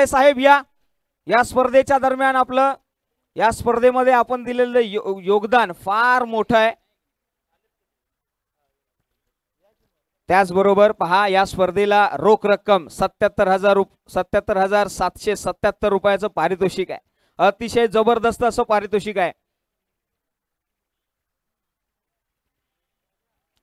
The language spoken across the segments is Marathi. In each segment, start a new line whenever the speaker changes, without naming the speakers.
साहेब या स्पर्धेच्या दरम्यान आपलं या स्पर्धेमध्ये आपण दिलेलं योगदान फार मोठं आहे। त्याचबरोबर पहा या स्पर्धेला रोख रक्कम 77,777 रुपयाचं पारितोषिक आहे। अतिशय जबरदस्त असं पारितोषिक आहे।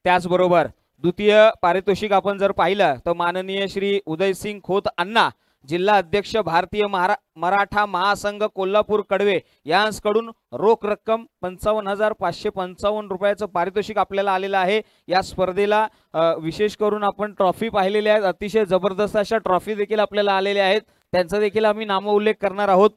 त्याचबरोबर द्वितीय पारितोषिक आपण जर पाहिलं तर माननीय श्री उदयसिंग खोत अण्णा जिल्हा अध्यक्ष भारतीय मराठा महासंघ कोल्हापूर कडवे यांकडून रोख रक्कम 55,555 रुपयाचं पारितोषिक आपल्याला आलेलं आहे। या स्पर्धेला विशेष करून आपण ट्रॉफी पाहिलेल्या आहेत। अतिशय जबरदस्त अशा ट्रॉफी देखील आपल्याला आलेल्या आहेत, त्यांचा देखील आम्ही नामोल्लेख करणार आहोत।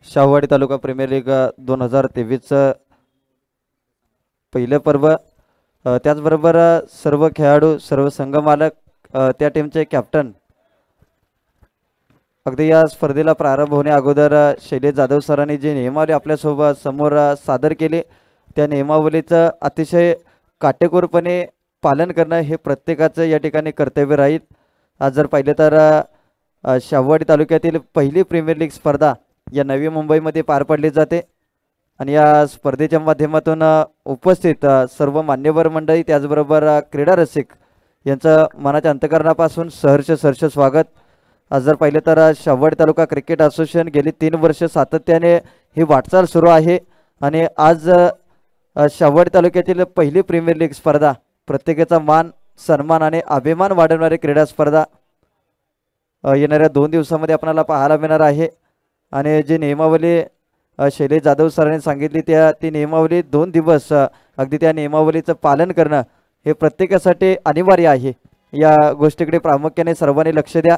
शाहूवाडी तालुका प्रीमियर लीग 2023 पहिले पर्व, त्याचबरोबर सर्व खेळाडू, सर्व संघ मालक, त्या टीमचे कॅप्टन, अगदी या स्पर्धेला प्रारंभ होण्या अगोदर शैलेश जाधव सरांनी जे नियमावली आपल्यासोबत समोर सादर केले त्या नियमावलीचं अतिशय काटेकोरपणे पालन करणं हे प्रत्येकाचं या ठिकाणी कर्तव्य राहील। आज जर पाहिलं तर शाहूवाडी तालुक्यातील पहिली प्रीमियर लीग स्पर्धा या नवी मुंबईमध्ये पार पडली जाते आणि या स्पर्धेच्या माध्यमातून उपस्थित सर्व मान्यवर मंडळी त्याचबरोबर क्रीडा रसिक यांचं मनाच्या अंतःकरणापासून सहर्ष स्वागत। आज जर पाहिलं तर शाहूवाडी तालुका क्रिकेट असोसिएशन गेली 3 वर्ष सातत्याने ही वाटचाल सुरू आहे आणि आज शाहूवाडी तालुक्यातील पहिली प्रीमियर लीग स्पर्धा प्रत्येकाचा मान सन्मान आणि अभिमान वाढवणारी क्रीडा स्पर्धा येणाऱ्या 2 दिवसामध्ये आपल्याला पाहायला मिळणार आहे। आणि जी नियमावली शैलेश जाधव सरांनी सांगितली ती नियमावली 2 दिवस अगदी त्या नियमावलीचं पालन करणं हे प्रत्येकासाठी अनिवार्य आहे। या गोष्टीकडे प्रामुख्याने सर्वांनी लक्ष द्या।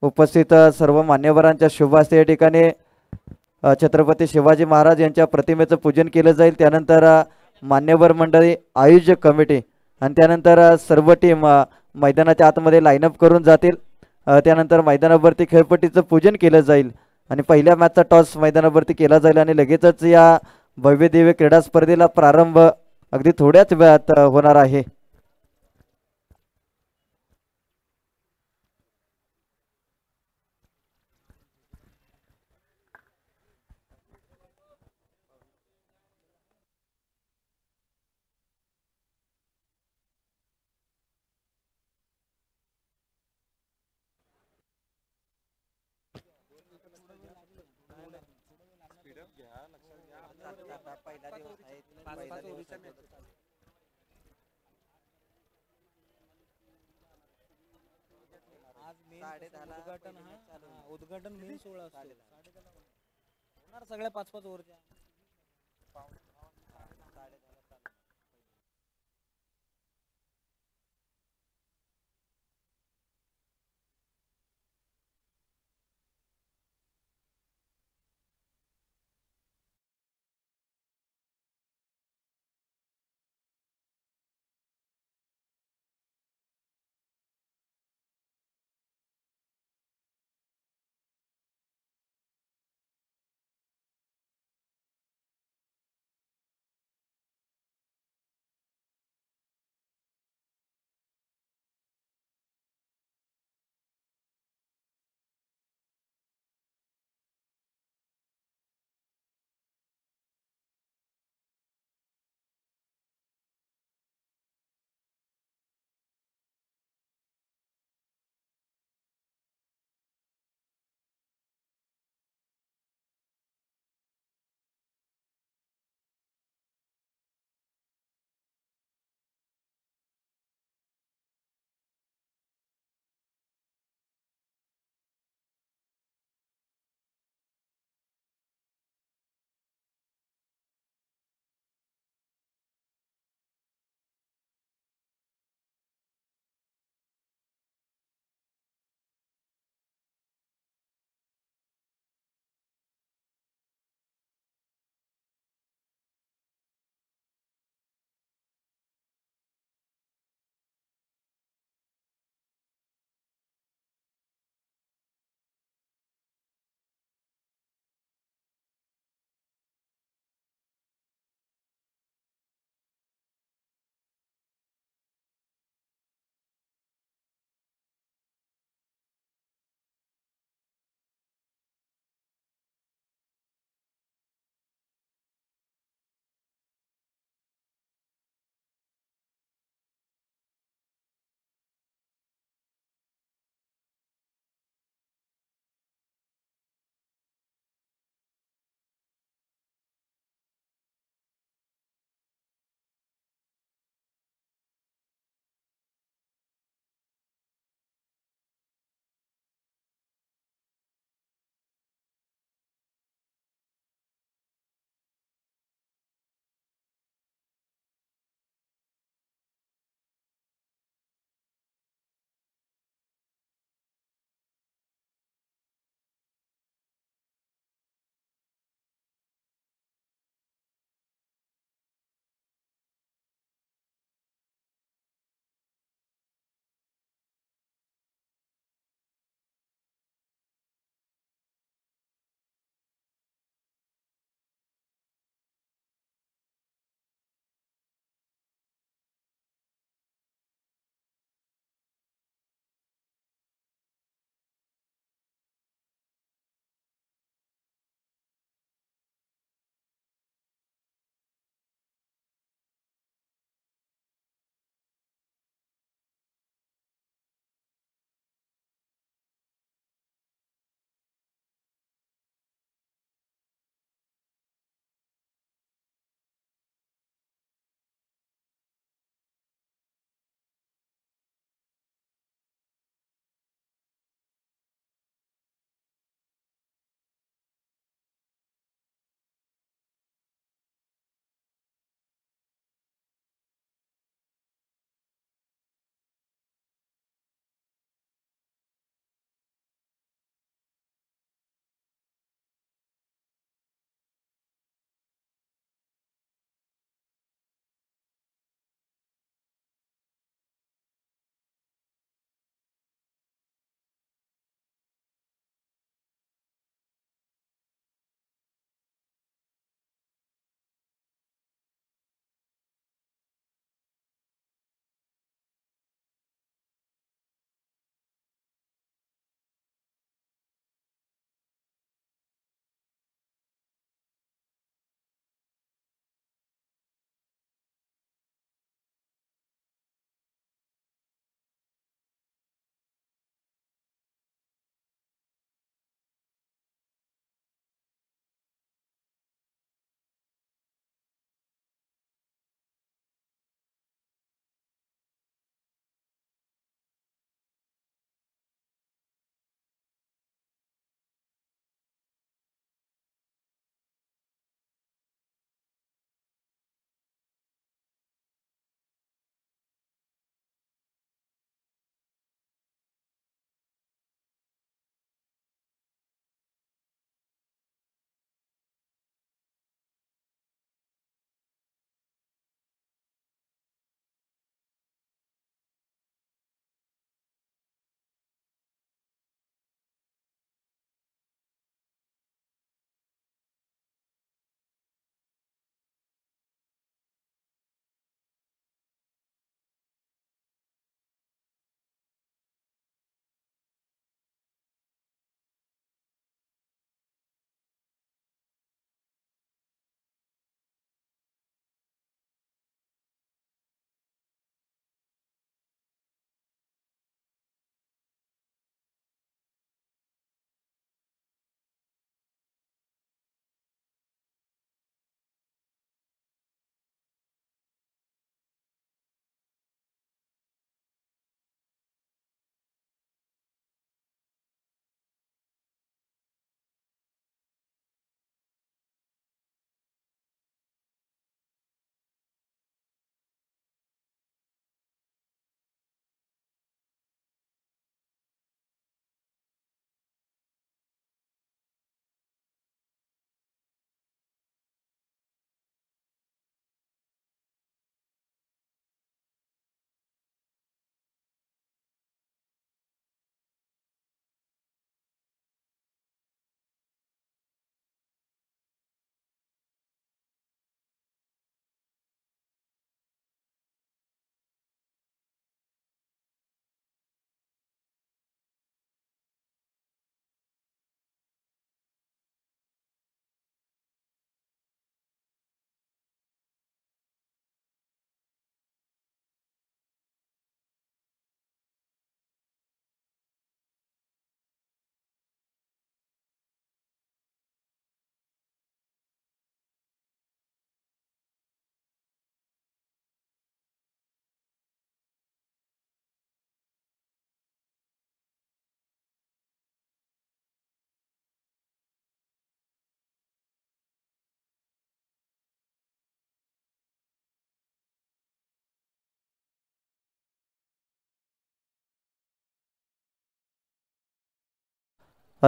उपस्थित सर्व मान्यवरांच्या शुभ हस्ते या ठिकाणी छत्रपती शिवाजी महाराज यांच्या प्रतिमेचं पूजन केलं जाईल। त्यानंतर मान्यवर मंडळी, आयोजक कमिटी आणि त्यानंतर सर्व टीम मैदानाच्या आतमध्ये लाईनअप करून जातील। त्यानंतर मैदानावरती खेळपट्टीचं पूजन केलं जाईल आणि पहिल्या मॅचचा टॉस मैदानावरती केला जाईल आणि लगेचच या भव्य दिव्य क्रीडा स्पर्धेला प्रारंभ अगदी थोड्याच वेळात होणार आहे।
उद्घाटन मेन 16 असतो सगळ्या 5-5 ओव्हरच्या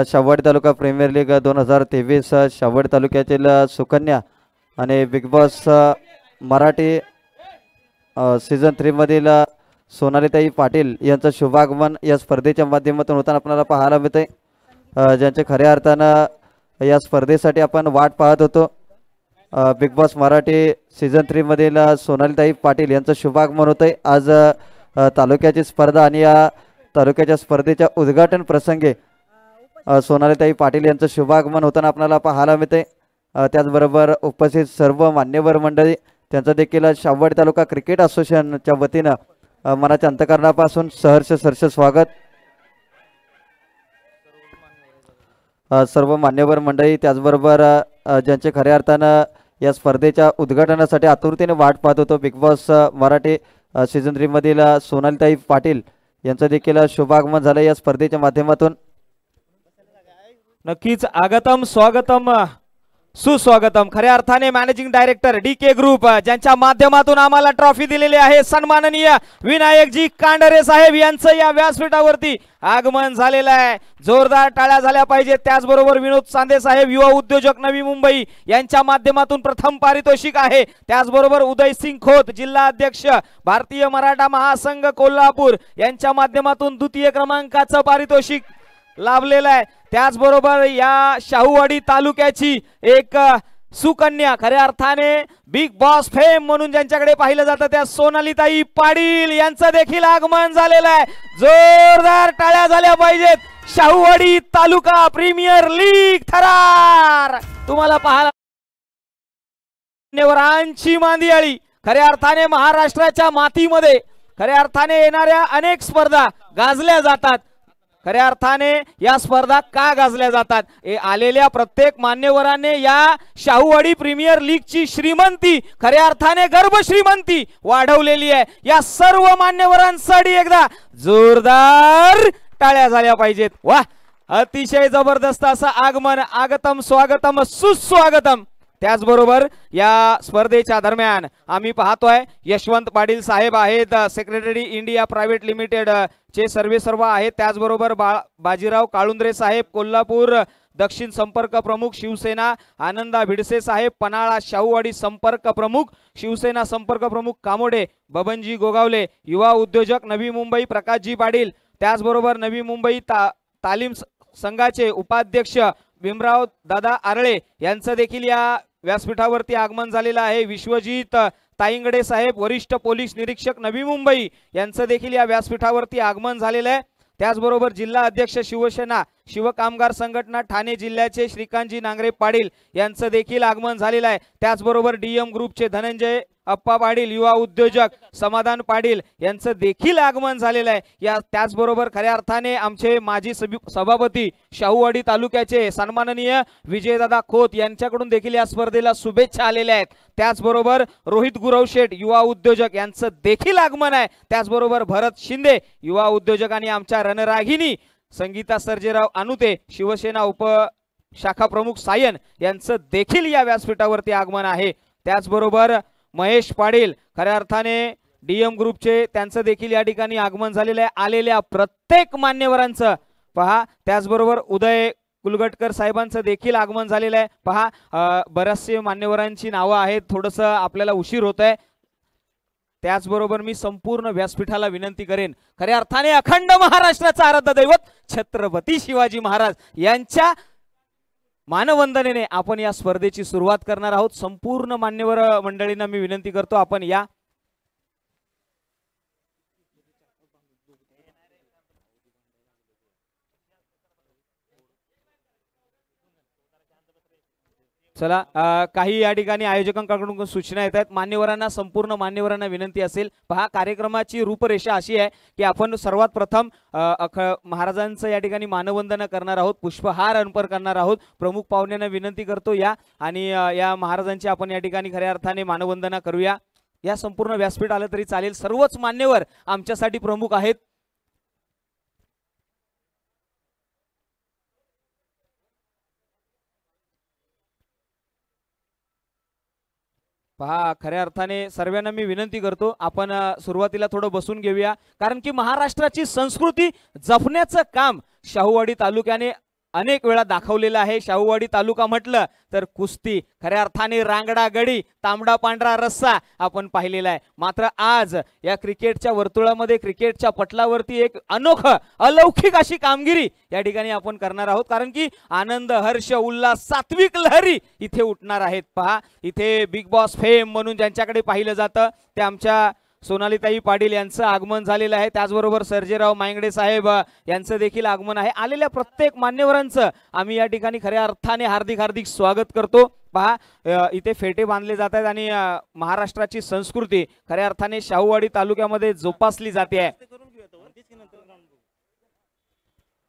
शाहूवाडी तालुका प्रीमियर लीग 2023 शाहूवाडी तालुक्यातील सुकन्या आणि बिग बॉस मराठी सीझन 3 मधील सोनालीताई पाटील यांचं शुभागमन या स्पर्धेच्या माध्यमातून होताना आपल्याला पाहायला मिळते, ज्यांचे खऱ्या अर्थानं या स्पर्धेसाठी आपण वाट पाहत होतो। बिग बॉस मराठी सीझन 3 मधील सोनालीताई पाटील यांचं शुभागमन होतंय आज तालुक्याची स्पर्धा आणि या तालुक्याच्या स्पर्धेच्या उद्घाटन प्रसंगी सोनालीताई पाटील यांचं शुभागमन होताना आपल्याला पाहायला मिळते। त्याचबरोबर उपस्थित सर्व मान्यवर मंडळी त्यांचं देखील शाहूवाडी तालुका क्रिकेट असोसिएशनच्या वतीनं मनाच्या अंतःकरणापासून सहर्ष स्वागत। सर्व मान्यवर मंडळी त्याचबरोबर ज्यांचे खऱ्या अर्थानं या स्पर्धेच्या उद्घाटनासाठी आतुरतेने वाट पाहत होतो, बिग बॉस मराठी सीझन 3 मधील सोनालीताई पाटील यांचं देखील शुभागमन झालं या स्पर्धेच्या माध्यमातून।
नक्कीच आगतम स्वागतम सुस्वागतम। खऱ्या अर्थाने मॅनेजिंग डायरेक्टर DK ग्रुप ज्यांच्या माध्यमातून आम्हाला ट्रॉफी दिलेली आहे, सन्माननीय विनायकजी कांडरे साहेब यांचं या व्यासपीठावरती आगमन झालेलं आहे। जोरदार टाळ्या झाल्या पाहिजेत। त्याचबरोबर विनोद चांदे साहेब युवा उद्योजक नवी मुंबई यांच्या माध्यमातून प्रथम पारितोषिक आहे। त्याचबरोबर उदयसिंग खोत जिल्हा अध्यक्ष भारतीय मराठा महासंघ कोल्हापूर यांच्या माध्यमातून द्वितीय क्रमांकाचं पारितोषिक लाभलेलं आहे। त्याचबरोबर या शाहूवाडी तालुक्याची एक सुकन्या खऱ्या अर्थाने बिग बॉस फेम म्हणून ज्यांच्याकडे पाहिलं जातं त्या सोनालीताई पाटील यांचं देखील आगमन झालेलं आहे। जोरदार टाळ्या झाल्या पाहिजेत। शाहूवाडी तालुका प्रीमियर लीग थरार तुम्हाला पाहायला मान्यवरांची मांदियाळी खऱ्या अर्थाने महाराष्ट्राच्या मातीमध्ये खऱ्या अर्थाने येणाऱ्या अनेक स्पर्धा गाजल्या जातात। खऱ्या अर्थाने या स्पर्धा का गाजल्या जातात, आलेल्या प्रत्येक मान्यवरांनी या शाहूवाडी प्रीमियर लीगची श्रीमंती खऱ्या अर्थाने गर्भ श्रीमंती वाढवलेली आहे। या सर्व मान्यवरांसाठी एकदा जोरदार टाळ्या झाल्या पाहिजेत। वाह, अतिशय जबरदस्त असं आगमन, आगतम स्वागतम सुस्वागतम। त्याचबरोबर या स्पर्धेच्या दरम्यान आम्ही पाहतोय यशवंत पाटील साहेब आहेत, सेक्रेटरी इंडिया प्रायव्हेट लिमिटेड चे सर्व आहेत। त्याचबरोबर बाजीराव काळुंद्रे साहेब कोल्हापूर दक्षिण संपर्क प्रमुख शिवसेना, आनंदा भिडसे साहेब पन्हाळा शाहूवाडी संपर्क प्रमुख शिवसेना संपर्क प्रमुख कामोडे, बबनजी गोगावले युवा उद्योजक नवी मुंबई प्रकाशजी पाटील, त्याचबरोबर नवी मुंबई तालीम संघाचे उपाध्यक्ष भीमराव दादा आरळे यांचं देखील या व्यासपीठावरती आगमन झालेलं आहे। विश्वजित ताईंगडे साहेब वरिष्ठ पोलीस निरीक्षक नवी मुंबई यांचं देखील या व्यासपीठावरती आगमन झालेलं आहे। त्याचबरोबर जिल्हा अध्यक्ष शिवसेना शिवकामगार संघटना ठाणे जिल्ह्याचे श्रीकांतजी नांगरे पाटील यांचं देखील आगमन झालेलं आहे। त्याचबरोबर DM ग्रुपचे धनंजय अप्पा पाटील युवा उद्योजक समाधान पाटील यांचं देखील आगमन झालेलं आहे। या त्याचबरोबर खऱ्या अर्थाने आमचे माजी सभापती शाहूवाडी तालुक्याचे सन्माननीय विजयदादा खोत यांच्याकडून देखील या स्पर्धेला शुभेच्छा आलेल्या आहेत। त्याचबरोबर रोहित गुरवशेठ युवा उद्योजक यांचं देखील आगमन आहे। त्याचबरोबर भरत शिंदे युवा उद्योजक आणि आमच्या रणरागिनी संगीता सर्जेराव अनुते शिवसेना उप शाखा प्रमुख सायन यांचं देखील या व्यासपीठावरती आगमन आहे। त्याचबरोबर महेश पाटील खऱ्या अर्थाने DM ग्रुपचे त्यांचं देखील या ठिकाणी आगमन झालेलं आहे। आलेल्या प्रत्येक मान्यवरांचं पहा, त्याचबरोबर उदय कुलगटकर साहेबांचं देखील आगमन झालेलं आहे। पहा बरेचसे मान्यवरांची नावं आहेत, थोडंसं आपल्याला उशीर होत आहे। त्याचबरोबर मी संपूर्ण व्यासपीठाला विनंती करेन, खऱ्या अर्थाने अखंड महाराष्ट्राचा आराध्य दैवत छत्रपती शिवाजी महाराज यांच्या मानवंदनेने आपण या स्पर्धेची सुरुवात करणार आहोत। संपूर्ण मान्यवर मंडळींना मी विनंती करतो आपण या चला काही या ठिकाणी आयोजकांकडून सूचना येत आहेत। मान्यवरांना संपूर्ण मान्यवरांना विनंती असेल, पहा कार्यक्रमाची रूपरेषा अशी आहे की आपण सर्वात प्रथम महाराजांचं या ठिकाणी मानवंदना करणार आहोत, पुष्पहार अर्पण करणार आहोत। प्रमुख पाहुण्यांना विनंती करतो या आणि या महाराजांची आपण या ठिकाणी खऱ्या अर्थाने मानवंदना करूया। या संपूर्ण व्यासपीठ आलं तरी चालेल, सर्वच मान्यवर आमच्यासाठी प्रमुख आहेत। पहा खऱ्या अर्थाने सर्वांना मी विनंती करतो आपण सुरुवातीला थोडं बसून घेऊया, कारण की महाराष्ट्राची संस्कृती जपण्याचं काम शाहूवाडी तालुक्याने अनेक वेळा दाखवलेलं आहे. शाहूवाडी तालुका म्हटलं तर कुस्ती, खऱ्या अर्थाने रांगडा गडी, तांबडा पांढरा रस्सा आपण पाहिलेला आहे. मात्र आज या क्रिकेटच्या वर्तुळामध्ये, क्रिकेटच्या पटलावरती एक अनोखं अलौकिक अशी कामगिरी या ठिकाणी आपण करणार आहोत. कारण की आनंद, हर्ष, उल्हास, सात्विक लहरी इथे उठणार आहेत. पहा, इथे बिग बॉस फेम म्हणून ज्यांच्याकडे पाहिलं जातं ते आमच्या सोनालीताई पाटील यांचं आगमन झालेलं आहे. त्याचबरोबर सर्जेराव मांगडे साहेब यांचं देखील आगमन आहे. आलेल्या प्रत्येक मान्यवरांचं आम्ही या ठिकाणी खऱ्या अर्थाने हार्दिक हार्दिक स्वागत करतो. पहा, इथे फेटे बांधले जात आहेत आणि महाराष्ट्राची संस्कृती खऱ्या अर्थाने शाहूवाडी तालुक्यामध्ये जोपासली जाते आहे.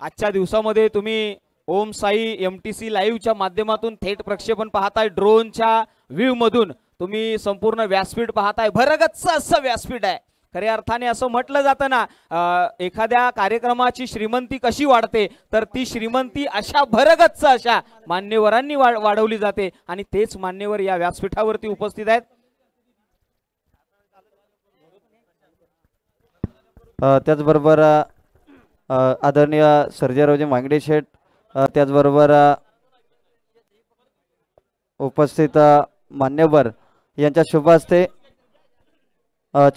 आजच्या दिवसामध्ये तुम्ही ओम साई MTC लाईव्हच्या माध्यमातून थेट प्रक्षेपण पाहताय. ड्रोनच्या व्ह्यू मधून तुम्ही संपूर्ण व्यासपीठ पाहताय. भरगच्च असं व्यासपीठ आहे. खऱ्या अर्थाने असं म्हटलं जातं ना, एखाद्या कार्यक्रमाची श्रीमंती कशी वाढते, तर ती श्रीमंती अशा भरगच्च अशा मान्यवरांनी वाढवली जाते आणि तेच मान्यवर या व्यासपीठावरती उपस्थित आहेत.
त्याचबरोबर आदरणीय सर्जेरावजी मांगडे शेठ, त्याचबरोबर उपस्थित मान्यवर यांच्या शुभ हस्ते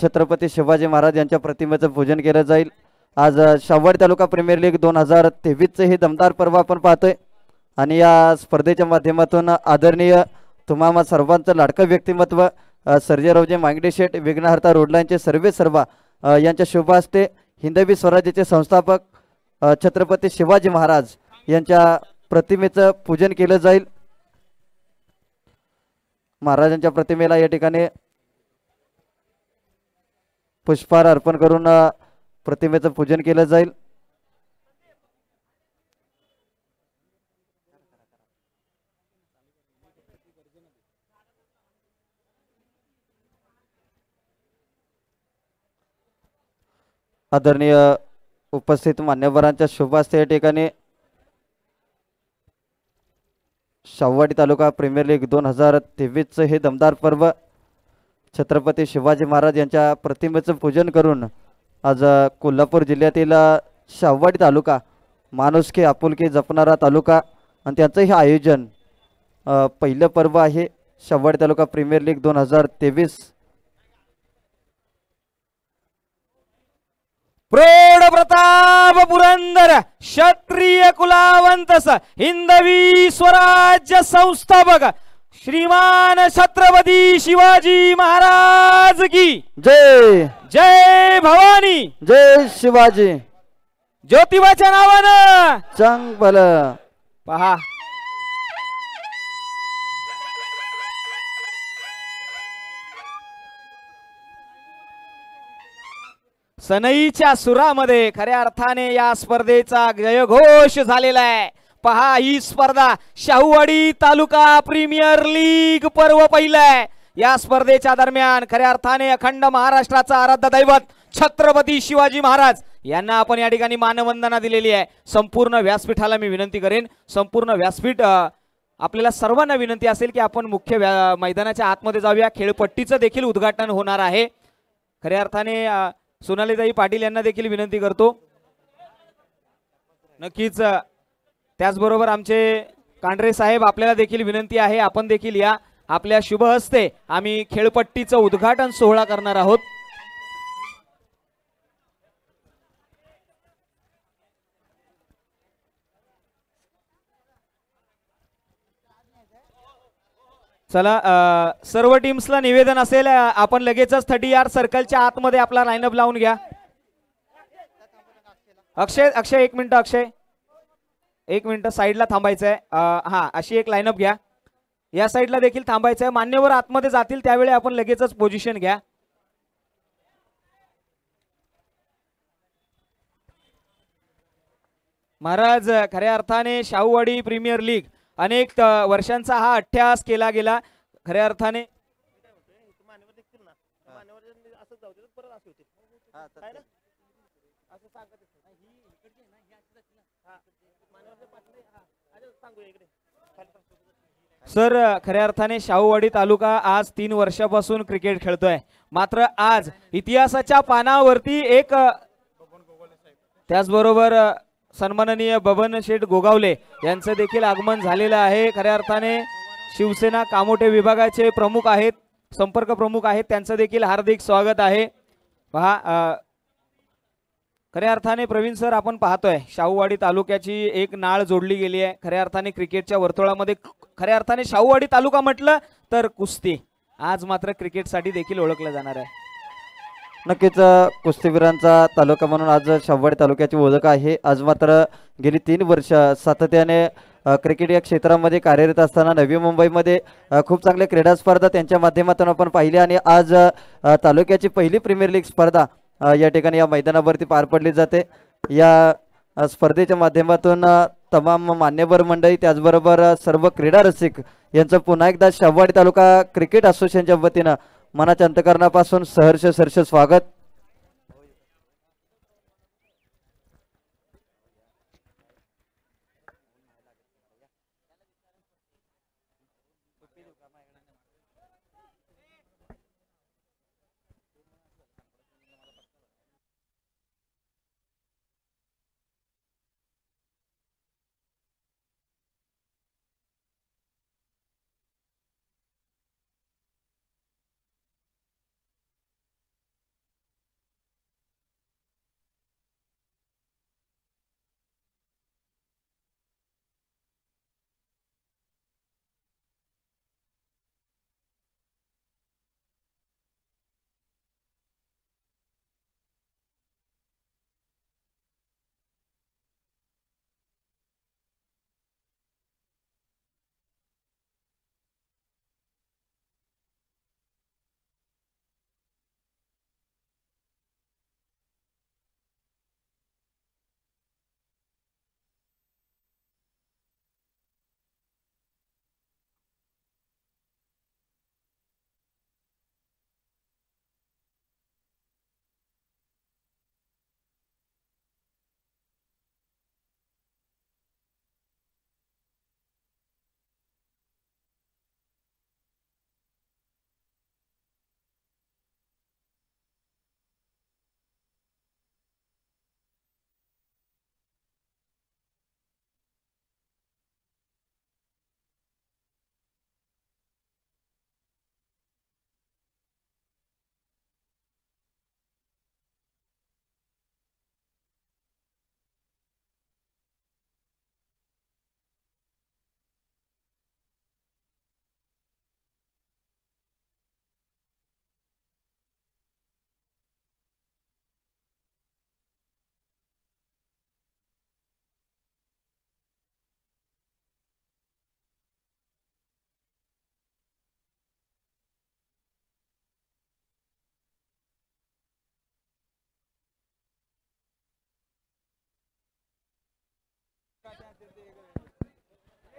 छत्रपती शिवाजी महाराज यांच्या प्रतिमेचं पूजन केलं जाईल. आज शाहूवाडी तालुका प्रीमियर लीग 2023चे हे दमदार पर्व आपण पाहतोय आणि या स्पर्धेच्या माध्यमातून आदरणीय तुम्हा सर्वांचं लाडकं व्यक्तिमत्व सर्जेरावजी मांगडे शेठ, विघ्नहर्ता रोडलाईनचे सर्व यांच्या शुभ हस्ते हिंदवी स्वराज्याचे संस्थापक छत्रपती शिवाजी महाराज यांच्या प्रतिमेचं पूजन केलं जाईल. महाराजांच्या प्रतिमेला या ठिकाणी पुष्पहार अर्पण करून प्रतिमेचं पूजन केलं जाईल. आदरणीय उपस्थित मान्यवरांच्या शुभ हस्ते या ठिकाणी शाहूवाडी तालुका प्रीमियर लीग 2023चं हे दमदार पर्व छत्रपती शिवाजी महाराज यांच्या प्रतिमेचं पूजन करून आज कोल्हापूर जिल्ह्यातील शाहूवाडी तालुका माणुसकी आपुलकी जपणारा तालुका आणि त्यांचं हे आयोजन पहिलं पर्व आहे. Shahuwadi taluka premier league 2023.
प्रौढ प्रताप पुरंदर क्षत्रिय कुलावंतस हिंदवी स्वराज्य संस्थापक श्रीमान छत्रपती शिवाजी महाराज की
जय.
जय भवानी,
जय शिवाजी.
ज्योतिबाच्या नावानं
चांग भलं.
पहा, सनईच्या सुरामध्ये खऱ्या अर्थाने या स्पर्धेचा जयघोष झालेला आहे. पहा, ही स्पर्धा शाहूवाडी तालुका प्रीमियर लीग पर्व पहिलं आहे. या स्पर्धेच्या दरम्यान खऱ्या अर्थाने अखंड महाराष्ट्राचा आराध्य दैवत छत्रपती शिवाजी महाराज यांना आपण या ठिकाणी मानवंदना दिलेली आहे. संपूर्ण व्यासपीठाला मी विनंती करेन, संपूर्ण व्यासपीठ आपल्याला सर्वांना विनंती असेल की आपण मुख्य मैदानाच्या आतमध्ये जाऊया. खेळपट्टीचं देखील उद्घाटन होणार आहे. खऱ्या अर्थाने सोनालीताई पाटील यांना देखील विनंती करतो. नक्कीच त्याचबरोबर आमचे कांडरे साहेब आपल्याला देखील विनंती आहे, आपण देखील या. आपल्या शुभ हस्ते आम्ही खेळपट्टीचं उद्घाटन सोहळा करणार आहोत. चला, सर्व टीम्सला निवेदन असेल, आपण लगेचच 30 यार्ड सर्कलच्या आतमध्ये आपला लाईनअप लावून घ्या. अक्षय 1 मिनिट, अक्षय 1 मिनिट साईडला थांबायचं आहे. हा, अशी एक लाईनअप घ्या. या साईडला देखील थांबायचं आहे. मान्यवर आतमध्ये जातील त्यावेळी आपण लगेचच पोझिशन घ्या. महाराज, खऱ्या अर्थाने शाहूवाडी प्रीमियर लीग अनेक वर्षांचा हा अभ्यास केला गेला. खऱ्या अर्थाने सर, खऱ्या अर्थाने शाहूवाडी तालुका आज 3 वर्षापासून क्रिकेट खेळतोय. मात्र आज इतिहासाच्या पानावरती एक, त्याचबरोबर सन्माननीय बबन शेठ गोगावले यांचं देखील आगमन झालेलं आहे. खऱ्या अर्थाने शिवसेना कामोठे विभागाचे प्रमुख आहेत, संपर्क प्रमुख आहेत, त्यांचं देखील हार्दिक स्वागत आहे. पहा खऱ्या अर्थाने प्रवीण सर आपण पाहतोय शाहूवाडी तालुक्याची एक नाळ जोडली गेली आहे. खऱ्या अर्थाने क्रिकेटच्या वर्तुळामध्ये खऱ्या अर्थाने शाहूवाडी तालुका म्हटलं तर कुस्ती आज मात्र क्रिकेटसाठी देखील ओळखलं जाणार आहे.
नक्कीच कुस्तीवीरांचा तालुका म्हणून आज शाहूवाडी तालुक्याची ओळख आहे. आज मात्र गेली 3 वर्ष सातत्याने क्रिकेट या क्षेत्रामध्ये कार्यरत असताना नवी मुंबईमध्ये खूप चांगल्या क्रीडा स्पर्धा त्यांच्या माध्यमातून आपण पाहिल्या आणि आज तालुक्याची पहिली प्रीमियर लीग स्पर्धा या ठिकाणी या मैदानावरती पार पडली जाते. या स्पर्धेच्या माध्यमातून तमाम मान्यवर मंडळी त्याचबरोबर सर्व क्रीडा रसिक यांचं पुन्हा एकदा शाहूवाडी तालुका क्रिकेट असोसिएशनच्या वतीनं मनाच्या अंतकरणापासून सहर्ष स्वागत.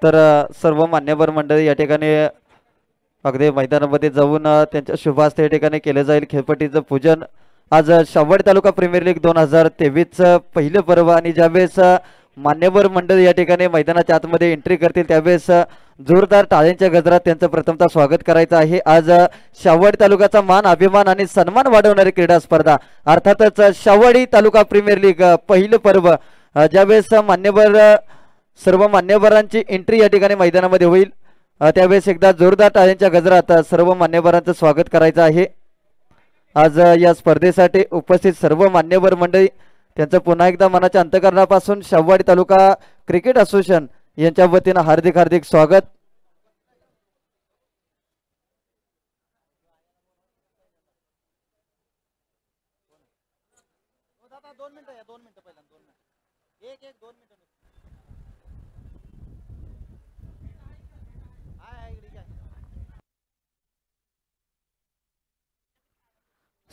तर सर्व मान्यवर मंडळी या ठिकाणी अगदी मैदानामध्ये जाऊन त्यांच्या शुभ हस्ते या ठिकाणी केले जाईल खेळपट्टीचं पूजन. आज शाहूवाडी तालुका प्रीमियर लीग 2023 पहिले पर्व आणि ज्यावेळेस मान्यवर मंडळी या ठिकाणी मैदानाच्या आतमध्ये एंट्री करतील त्यावेळेस जोरदार टाळ्यांच्या गजरात त्यांचं प्रथमतः स्वागत करायचं आहे. आज शाहूवाडी तालुक्याचा मान अभिमान आणि सन्मान वाढवणारी क्रीडा स्पर्धा अर्थातच शाहूवाडी तालुका प्रीमियर लीग पहिलं पर्व ज्यावेळेस सर्व मान्यवरांची एंट्री या ठिकाणी मैदानामध्ये होईल त्यावेळेस एकदा जोरदार टाळ्यांच्या गजरात सर्व मान्यवरांचं स्वागत करायचं आहे. आज या स्पर्धेसाठी उपस्थित सर्व मान्यवर मंडळी त्यांचं पुन्हा एकदा मनाच्या अंतकरणापासून शाहूवाडी तालुका क्रिकेट असोसिएशन यांच्या वतीनं हार्दिक स्वागत.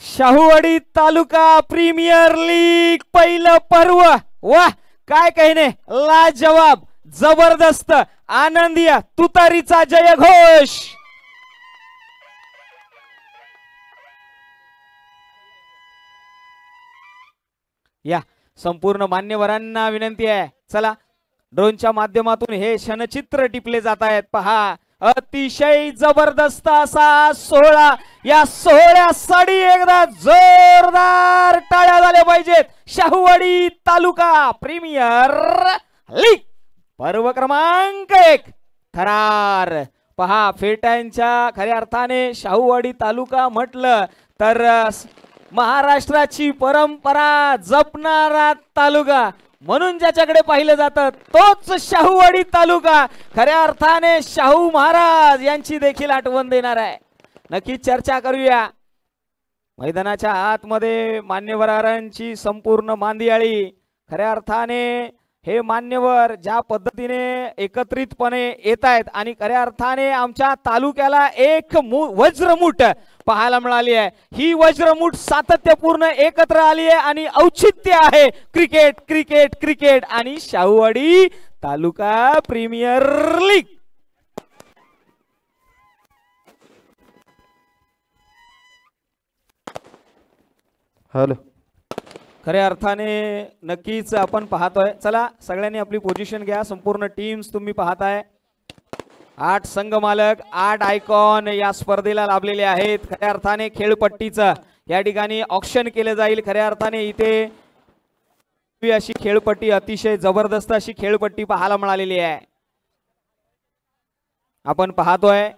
शाहूवाडी तालुका प्रीमियर लीग पहिलं पर्व वाह काय कहने लाजवाब जबरदस्त आनंदीय तुतारीचा जयघोष. या संपूर्ण मान्यवरांना विनंती आहे चला ड्रोनच्या माध्यमातून हे क्षणचित्र टिपले जात आहेत. पहा अतिशय जबरदस्त असा सोहळा, या सोहळ्यासाठी एकदा जोरदार टाळ्या झाल्या पाहिजेत. शाहूवाडी तालुका प्रीमियर लीग पर्व क्रमांक 1 थरार. पहा फेट्यांच्या खऱ्या अर्थाने शाहूवाडी तालुका म्हटलं तर महाराष्ट्राची परंपरा जपणारा तालुका म्हणून ज्याच्याकडे पाहिलं जातं तोच शाहूवाडी तालुका खऱ्या अर्थाने शाहू महाराज यांची देखील आठवण देणार आहे. नक्कीच चर्चा करूया. मैदानाच्या आतमध्ये मान्यवरांची संपूर्ण मांदियाळी. खऱ्या अर्थाने हे मान्यवर ज्या पद्धतीने एकत्रितपणे येत आहेत आणि खऱ्या अर्थाने आमच्या तालुक्याला एक वज्रमुठ पाहायला मिळाली आहे. ही वज्रमुठ सातत्यपूर्ण एकत्र आली आहे आणि औचित्य आहे क्रिकेट क्रिकेट क्रिकेट आणि Shahuwadi taluka premier league.
Hello.
खऱ्या अर्थाने नक्कीच आपण पाहतोय. चला सगळ्यांनी आपली पोझिशन घ्या. संपूर्ण टीम्स तुम्ही पाहताय. 8 संघ मालक 8 आयकॉन या स्पर्धेला लाभलेले आहेत. खऱ्या अर्थाने खेळपट्टीचं या ठिकाणी ऑक्शन केलं जाईल. खऱ्या अर्थाने इथे अशी खेळपट्टी, अतिशय जबरदस्त अशी खेळपट्टी पाहायला मिळालेली आहे. आपण पाहतोय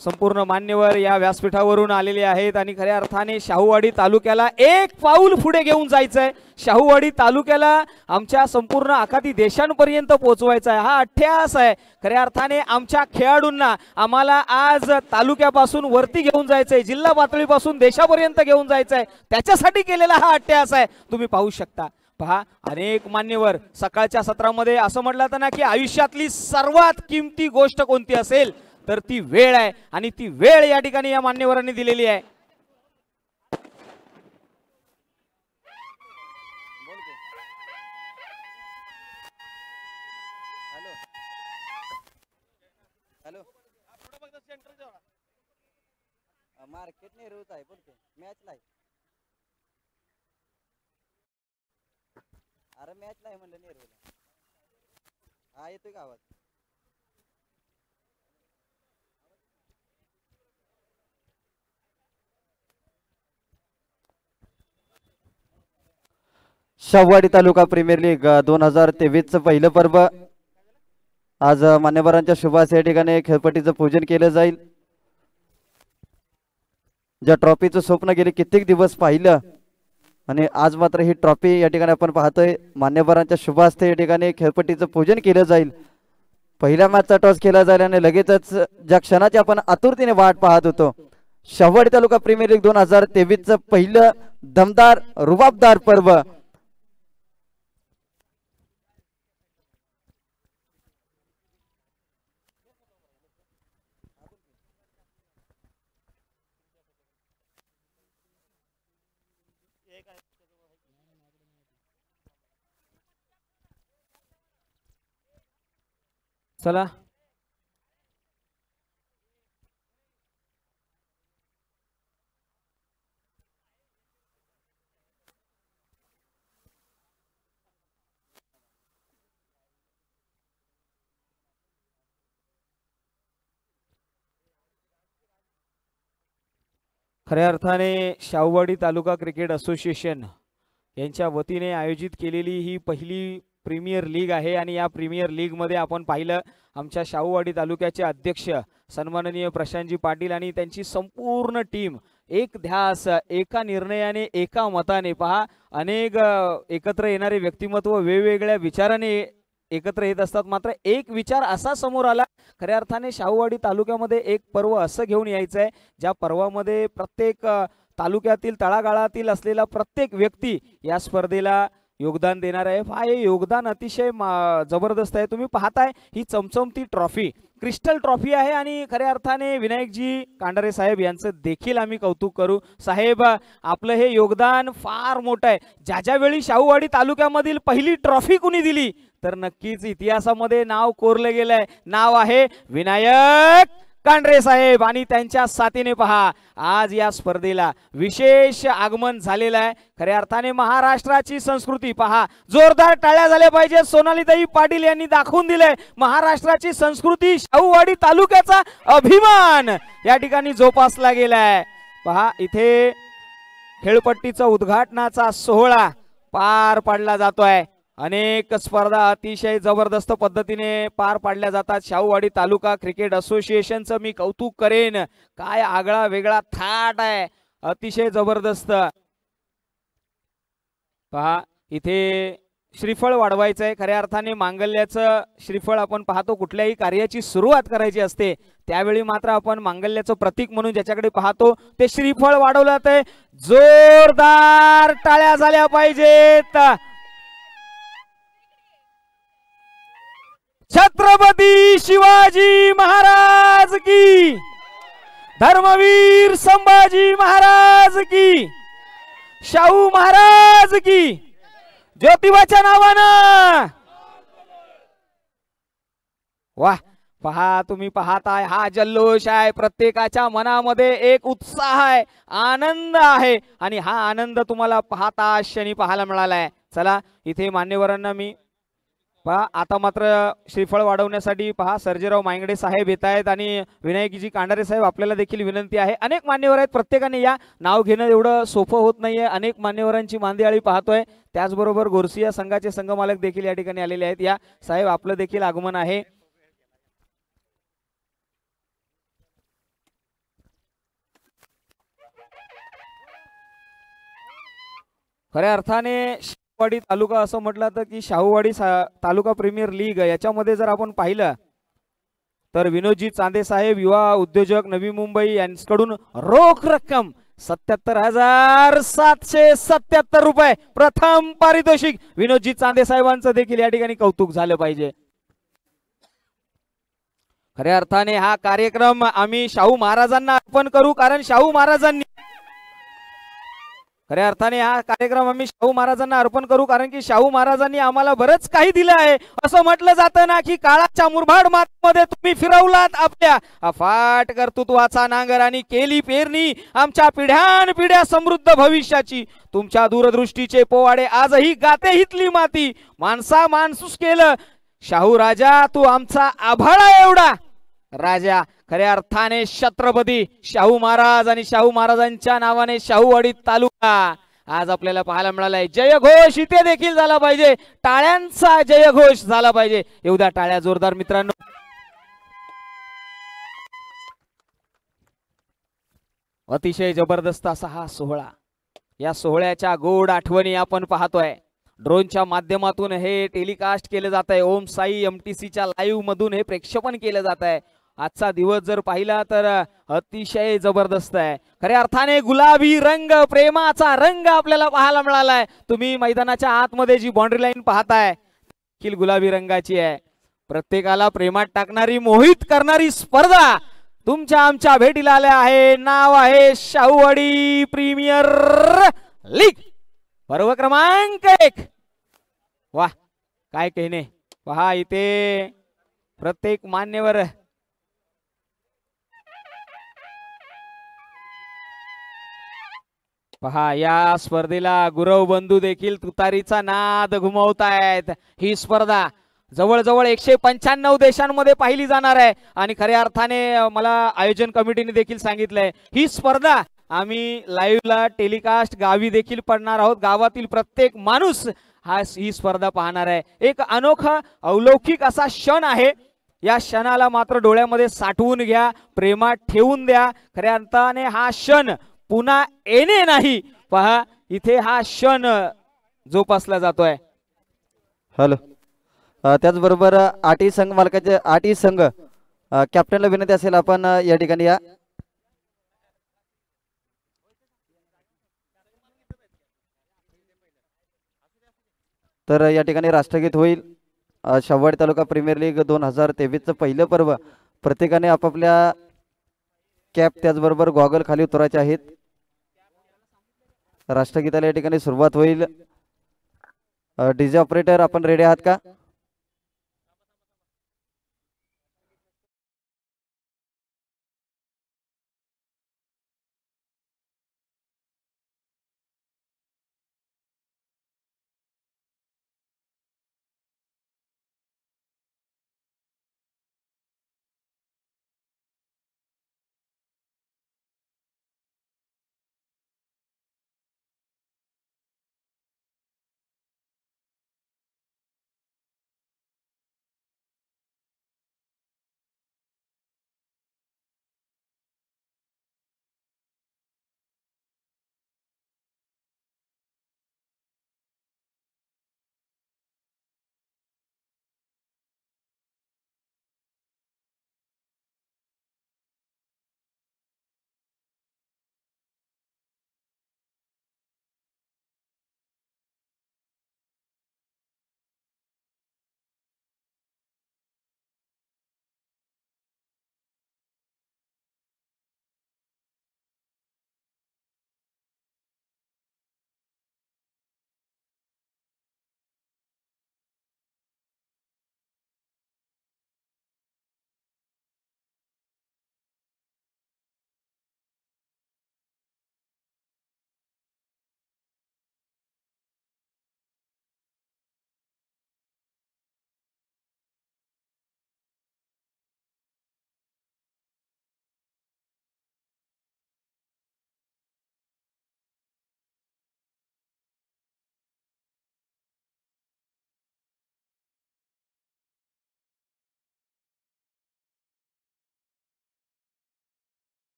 संपूर्ण मान्यवर या व्यासपीठावरून आलेले आहेत आणि खऱ्या अर्थाने शाहूवाडी तालुक्याला एक पाऊल पुढे घेऊन जायचंय. शाहूवाडी तालुक्याला आमच्या संपूर्ण आखाती देशांपर्यंत पोहोचवायचा आहे. हा अट्ट्यास आहे. खऱ्या अर्थाने आमच्या खेळाडूंना आम्हाला आज तालुक्यापासून वरती घेऊन जायचंय, जिल्हा पातळीपासून देशापर्यंत घेऊन जायचंय. त्याच्यासाठी केलेला हा अट्ट्यास आहे. तुम्ही पाहू शकता. पहा अनेक मान्यवर सकाळच्या सत्रामध्ये असं म्हटलं होतं ना की आयुष्यातली सर्वात किमती गोष्ट कोणती असेल तर ती वेळ आहे आणि ती वेळ या ठिकाणी या मान्यवरांनी दिलेली आहे.
मार्केट नाही रोज आहे बोलते मॅच ला. अरे मॅच ला म्हणलं नेहरूला. हा येतोय का आवाज? शाहूवाडी तालुका प्रीमियर लीग 2023 पहिलं पर्व आज मान्यवरांच्या शुभास या ठिकाणी खेळपट्टीचं पूजन केलं जाईल. ज्या ट्रॉफीचं स्वप्न गेले कित्येक दिवस पाहिलं आणि आज मात्र ही ट्रॉफी या ठिकाणी आपण पाहतोय. मान्यवरांच्या शुभास्ते या ठिकाणी खेळपट्टीचं पूजन केलं जाईल. पहिल्या मॅचचा टॉस केला जाईल आणि लगेचच ज्या क्षणाची आपण आतुरतेने वाट पाहत होतो शाहूवाडी तालुका प्रीमियर लीग 2023 पहिलं दमदार रुबाबदार पर्व
चला खऱ्या अर्थाने शाहूवाडी तालुका क्रिकेट असोसिएशन यांच्या वतीने आयोजित केलेली ही पहिली प्रीमियर लीग आहे आणि या प्रीमियर लीग मध्ये आपण पाहिलं आमच्या शाहूवाडी तालुक्याचे अध्यक्ष सन्माननीय प्रशांतजी पाटील आणि त्यांची संपूर्ण टीम एक ध्यास एका निर्णयाने एका मताने. पहा अनेक एकत्र येणारे व्यक्तिमत्व वेगवेगळ्या विचाराने एकत्र येत असतात, मात्र एक विचार असा समोर आला. खऱ्या अर्थाने शाहूवाडी तालुक्यामध्ये एक पर्व असं घेऊन यायचं आहे ज्या पर्वामध्ये प्रत्येक तालुक्यातील तळागाळातील असलेला प्रत्येक व्यक्ती या स्पर्धेला योगदान देणार आहे. हे योगदान अतिशय जबरदस्त आहे. तुम्ही पाहताय ही चमचमती ट्रॉफी क्रिस्टल ट्रॉफी आहे आणि खऱ्या अर्थाने विनायकजी कांडारे साहेब यांचं देखील आम्ही कौतुक करू. साहेब आपलं हे योगदान फार मोठं आहे. ज्या वेळी शाहूवाडी तालुक्यामधील पहिली ट्रॉफी कुणी दिली तर नक्कीच इतिहासामध्ये नाव कोरलं गेलंय. नाव आहे विनायक कांडरे साहेब आणि त्यांच्या साथीने पहा आज या स्पर्धेला विशेष आगमन झालेलं आहे. खऱ्या अर्थाने महाराष्ट्राची संस्कृती पहा, जोरदार टाळ्या झाल्या पाहिजे. सोनालीताई पाटील यांनी दाखवून दिलंय महाराष्ट्राची संस्कृती, शाहूवाडी तालुक्याचा अभिमान या ठिकाणी जोपासला गेलाय. पहा इथे खेळपट्टीचा उद्घाटनाचा सोहळा पार पाडला जातोय. अनेक स्पर्धा अतिशय जबरदस्त पद्धतीने पार पाडल्या जातात. शाहूवाडी तालुका क्रिकेट असोसिएशनचं मी कौतुक करेन. काय आगळा वेगळा थाट आहे, अतिशय जबरदस्त. पहा इथे श्रीफळ वाढवायचं आहे. खऱ्या अर्थाने मांगल्याचं श्रीफळ आपण पाहतो, कुठल्याही कार्याची सुरुवात करायची असते त्यावेळी मात्र आपण मांगल्याचं प्रतीक म्हणून ज्याच्याकडे पाहतो ते श्रीफळ वाढवलं जातंय. जोरदार टाळ्या झाल्या पाहिजेत. छत्रपती शिवाजी महाराज की, धर्मवीर संभाजी महाराज की, शाहू महाराज की, ज्योतिबाच्या नावानं. वाह, पहा तुम्ही पाहताय हा जल्लोष आहे. प्रत्येकाच्या मनामध्ये एक उत्साह आहे, आनंद आहे आणि हा आनंद तुम्हाला पाहता क्षणी पाहायला मिळालाय. चला इथे मान्यवरांना मी पहा आता मात्र श्रीफळ वाढवण्यासाठी पहा सर्जेराव मांगडे साहेब येत आहेत आणि विनायकजी कांडारे साहेब आपल्याला देखील विनंती आहे. अनेक मान्यवर आहेत, प्रत्येकाने या नाव घेणं एवढं सोपं होत नाहीये. अनेक मान्यवरांची मांदियाळी पाहतोय. त्याचबरोबर गोरसिया संघाचे संघमालक देखील या ठिकाणी आलेले आहेत. या साहेब आपलं देखील आगमन आहे. खऱ्या अर्थाने शाहूवाडी तालुका असं म्हटलं तर की शाहूवाडी तालुका प्रीमियर लीग याच्यामध्ये जर आपण पाहिलं तर विनोदजी चांदे साहेब युवा उद्योजक नवी मुंबई यांच्याकडून रोख रक्कम 77,777 रुपये प्रथम पारितोषिक विनोदजी चांदे साहेबांचं देखील या ठिकाणी कौतुक झालं पाहिजे. खऱ्या अर्थाने हा कार्यक्रम आम्ही शाहू महाराजांना अर्पण करू, कारण शाहू महाराजांनी खऱ्या अर्थाने हा कार्यक्रम आम्ही शाहू महाराजांना अर्पण करू कारण की शाहू महाराजांनी आम्हाला बरंच काही दिलं आहे. असं म्हटलं जातं ना की काळाच्या मुरभाड मातीमध्ये तुम्ही फिरवलात आपल्या अफाट कर्तृत्वाचा नांगर आणि केली पेरणी आमच्या पिढ्यानपिढ्या समृद्ध भविष्याची. तुमच्या दूरदृष्टीचे पोवाडे आजही गाते हितली माती. माणसा माणसूस केलं शाहू राजा, तू आमचा आभाळा एवढा राजा. खऱ्या अर्थाने छत्रपती शाहू महाराज आणि शाहू महाराजांच्या नावाने शाहूवाडी तालुका आज आपल्याला पाहायला मिळालाय. जयघोष इथे देखील झाला पाहिजे, टाळ्यांचा जयघोष झाला पाहिजे. येऊ द्या टाळ्या जोरदार मित्रांनो. अतिशय जबरदस्त असा हा सोहळा, या सोहळ्याच्या गोड आठवणी आपण पाहतोय. ड्रोनच्या माध्यमातून हे टेलिकास्ट केलं जात आहे. ओम साई MTCच्या लाईव्ह मधून हे प्रक्षेपण केलं जात आहे. आजचा दिवस जर पाहिला तर अतिशय जबरदस्त आहे. खऱ्या अर्थाने गुलाबी रंग, प्रेमाचा रंग आपल्याला पाहायला मिळालाय. तुम्ही मैदानाच्या आतमध्ये जी बाउंड्री लाईन पाहताय देखील गुलाबी रंगाची आहे. प्रत्येकाला प्रेमात टाकणारी, मोहित करणारी स्पर्धा तुमच्या आमच्या भेटीला आल्या आहे. नाव आहे शाहूवाडी प्रीमियर लीग, पर्व क्रमांक 1. वाह, काय कहणे. पहा इथे प्रत्येक मान्यवर पहा या स्पर्धेला गुरव बंधू देखील तुतारीचा नाद घुमवतायत. ही स्पर्धा जवळजवळ 195 देशांमध्ये पाहिली जाणार आहे आणि खऱ्या अर्थाने मला आयोजन कमिटीने देखील सांगितलंय ही स्पर्धा आम्ही लाईव्हला टेलिकास्ट गावी देखील पडणार आहोत. गावातील प्रत्येक माणूस ही स्पर्धा पाहणार आहे. एक अनोखा अलौकिक असा क्षण आहे. या क्षणाला मात्र डोळ्यामध्ये साठवून घ्या, प्रेमात ठेवून द्या. खऱ्या अर्थाने हा क्षण पुन्हा येणे नाही. पहा इथे हा क्षण जोपासला जातोय.
हॅलो, त्याचबरोबर आटी संघ मालकाचे आटी संघ कॅप्टनला विनंती असेल आपण या ठिकाणी या. तर या ठिकाणी राष्ट्रगीत होईल. शाहूवाडी तालुका प्रीमियर लीग 2023चं पहिलं पर्व. प्रत्येकाने आपापल्या कॅप त्याचबरोबर गॉगल खाली उतरायचे आहेत. राष्ट्रगीताला या ठिकाणी सुरुवात होईल. डीजे ऑपरेटर आपण रेडी आहात का?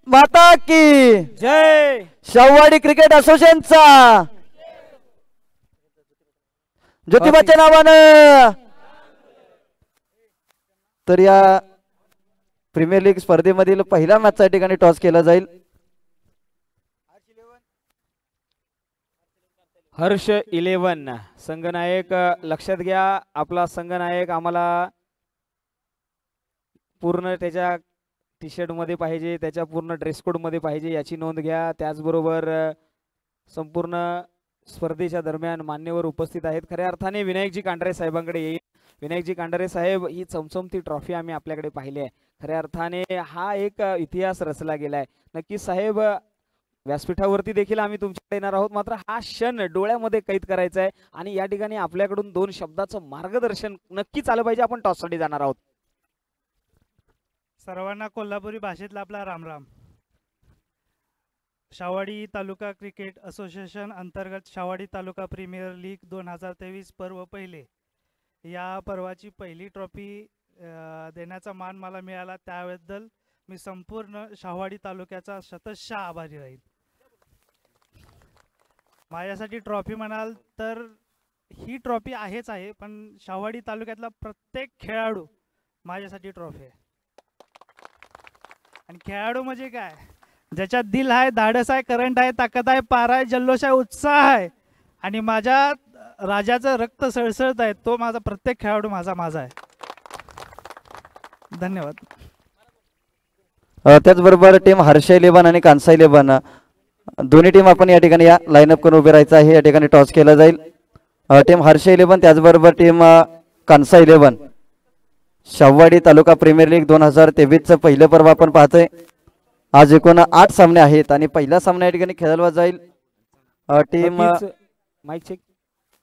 माता की
जय.
शाहूवाडी क्रिकेट असोसिएशनचा ज्योतिबाच्या नावानं. तर या प्रीमियर लीग स्पर्धेमधील पहिल्या मॅचच्या ठिकाणी टॉस केला जाईल.
हर्ष 11 संघनायक. लक्षात घ्या आपला संघनायक आम्हाला पूर्ण त्याच्या टी शर्ट मध्ये पाहिजे, त्याच्या पूर्ण ड्रेस कोड मध्ये पाहिजे याची नोंद घ्या. त्याचबरोबर संपूर्ण स्पर्धेच्या दरम्यान मान्यवर उपस्थित आहेत. खऱ्या अर्थाने विनायकजी कांडरे साहेबांकडे येईल. विनायकजी कांडरे साहेब, ही चमचमती ट्रॉफी आम्ही आपल्याकडे पाहिली आहे. खऱ्या अर्थाने हा एक इतिहास रचला गेलाय. नक्की साहेब, व्यासपीठावरती देखील आम्ही तुमच्याकडे येणार आहोत, मात्र हा क्षण डोळ्यामध्ये कैद करायचा आहे आणि या ठिकाणी आपल्याकडून 2 शब्दाचं मार्गदर्शन नक्कीच आलं पाहिजे. आपण टॉससाठी जाणार आहोत.
सर्वांना कोल्हापुरी भाषेतला आपला रामराम. शाहूवाडी तालुका क्रिकेट असोसिएशन अंतर्गत शाहूवाडी तालुका प्रीमियर लीग 2023 पर्व पहिले, या पर्वाची पहिली ट्रॉफी देण्याचा मान मला मिळाला, त्याबद्दल मी संपूर्ण शाहूवाडी तालुक्याचा शतशः आभारी राहील. माझ्यासाठी ट्रॉफी म्हणाल तर ही ट्रॉफी आहेच आहे, पण शाहूवाडी तालुक्यातला प्रत्येक खेळाडू माझ्यासाठी ट्रॉफी आहे. आणि खेळाडू म्हणजे काय, ज्याच्यात दिल आहे, धाडस आहे, करंट आहे, ताकद आहे, पार आहे, जल्लोष आहे, उत्साह आहे आणि माझ्या राजाचं रक्त सळसळत आहे, तो माझा प्रत्येक खेळाडू माझा आहे. धन्यवाद.
त्याचबरोबर टीम हर्ष 11 आणि कांसा 11 दोन्ही टीम आपण या ठिकाणी या लाईनअप करून उभे राहायचं आहे. या ठिकाणी टॉस केला जाईल. टीम हर्ष 11 त्याचबरोबर टीम कांसा 11 शाहूवाडी तालुका प्रीमियर लीग 2023चं पहिलं पर्व आपण पाहतोय. आज एकूण 8 सामने आहेत आणि पहिला सामना या ठिकाणी खेळला जाईल. Team
mic check.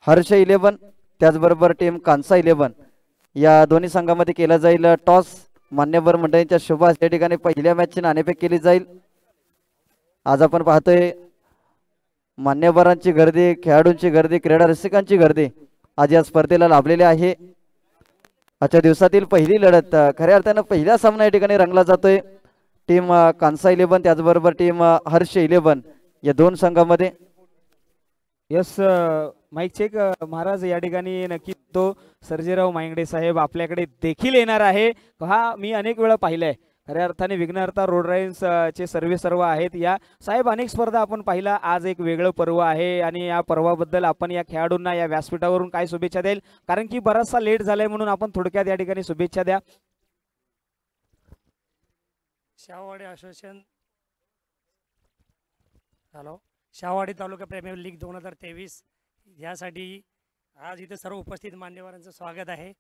हर्ष 11 त्याचबरोबर टीम कांसा 11 या दोन्ही संघामध्ये केला जाईल टॉस. मान्यवर मंडळींच्या शुभ या ठिकाणी पहिल्या मॅचची नाणेफेक केली जाईल. आज आपण पाहतोय मान्यवरांची गर्दी, खेळाडूंची गर्दी, क्रीडा रसिकांची गर्दी आज या स्पर्धेला लाभलेली आहे. आजच्या दिवसातील पहिली लढत खऱ्या अर्थानं पहिला सामना या ठिकाणी रंगला जातोय. टीम कांसा 11 त्याचबरोबर टीम हर्ष 11 या दोन संघामध्ये.
Yes, mic check. महाराज, या ठिकाणी नक्की तो सर्जेराव मांगडे साहेब आपल्याकडे देखील येणार आहे. हा मी अनेक वेळा पाहिलाय. खऱ्या अर्थाने विघ्नहर्ता रोड राईन्स चे सर्व आहेत. या साहेब अनेक स्पर्धा आपण पाहिला. आज एक वेगळं पर्व आहे आणि या पर्वाबद्दल आपण या खेळाडूंना या व्यासपीठावरून काय शुभेच्छा द्याल, कारण की बराचसा लेट झालाय म्हणून आपण थोडक्यात या ठिकाणी शुभेच्छा द्या.
Shahuwadi association Shahuwadi taluka premier league 2023 यासाठी आज इथे सर्व उपस्थित मान्यवरांचं स्वागत आहे.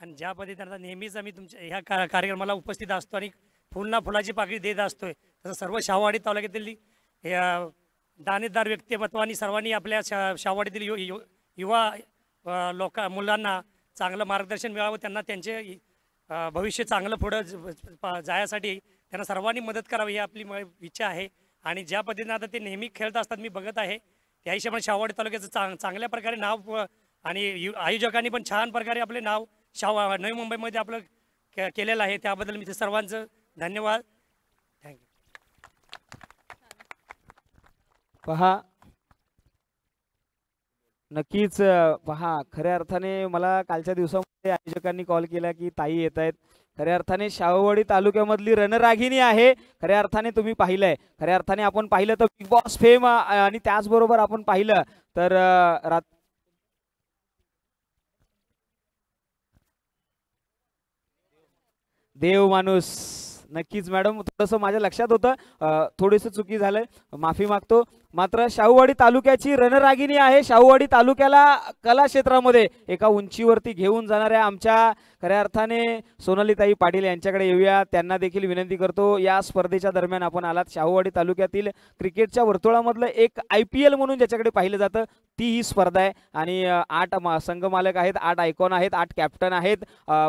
आणि ज्या पद्धतीने नेहमीच आम्ही तुमच्या ह्या कार्यक्रमाला उपस्थित असतो आणि फुलना फुलाची पाकळी देत असतोय, तसं सर्व शाहूवाडी तालुक्यातील दाणेदार व्यक्तिमत्वांनी सर्वांनी आपल्या शाहूवाडीतील युवा मुलांना चांगलं मार्गदर्शन मिळावं, त्यांना त्यांचे भविष्य चांगलं पुढं जायसाठी त्यांना सर्वांनी मदत करावी ही आपली इच्छा आहे. आणि ज्या पद्धतीने आता ते नेहमी खेळत असतात मी बघत आहे, त्या हिशोबाने शाहूवाडी तालुक्याचं चांगल्या प्रकारे नाव आणि आयोजकांनी पण छान प्रकारे आपले नाव नवी मुंबईमध्ये आपलं केलेलं आहे. त्याबद्दल मी सर्वांचं धन्यवाद. थँक्यू.
पहा, नक्कीच पहा, खऱ्या अर्थाने मला कालच्या दिवसामध्ये आयोजकांनी कॉल केला की ताई येत आहेत. खऱ्या अर्थाने शाहूवाडी तालुक्यामधली रणरागिणी आहे. खऱ्या अर्थाने तुम्ही पाहिलंय, खऱ्या अर्थाने आपण पाहिलं तर बिग बॉस फेम आणि त्याचबरोबर आपण पाहिलं तर देव माणूस. नक्कीच मॅडम, थोडंसं माझ्या लक्षात होतं, थोडंसं चुकी झालंय, माफी मागतो. मात्र शाहूवाडी तालुक्याची रणरागिणी आहे. शाहूवाडी तालुक्याला कला क्षेत्रामध्ये एका उंचीवरती घेऊन जाणाऱ्या आमच्या खऱ्या अर्थाने सोनालीताई पाटील यांच्याकडे येऊया. त्यांना देखील विनंती करतो, या स्पर्धेच्या दरम्यान आपण आलात. शाहूवाडी तालुक्यातील क्रिकेटच्या वर्तुळामधलं एक IPL म्हणून ज्याच्याकडे पाहिलं जातं ती ही स्पर्धा आहे. आणि 8 संघ मालक आहेत, 8 आयकॉन आहेत, 8 कॅप्टन आहेत.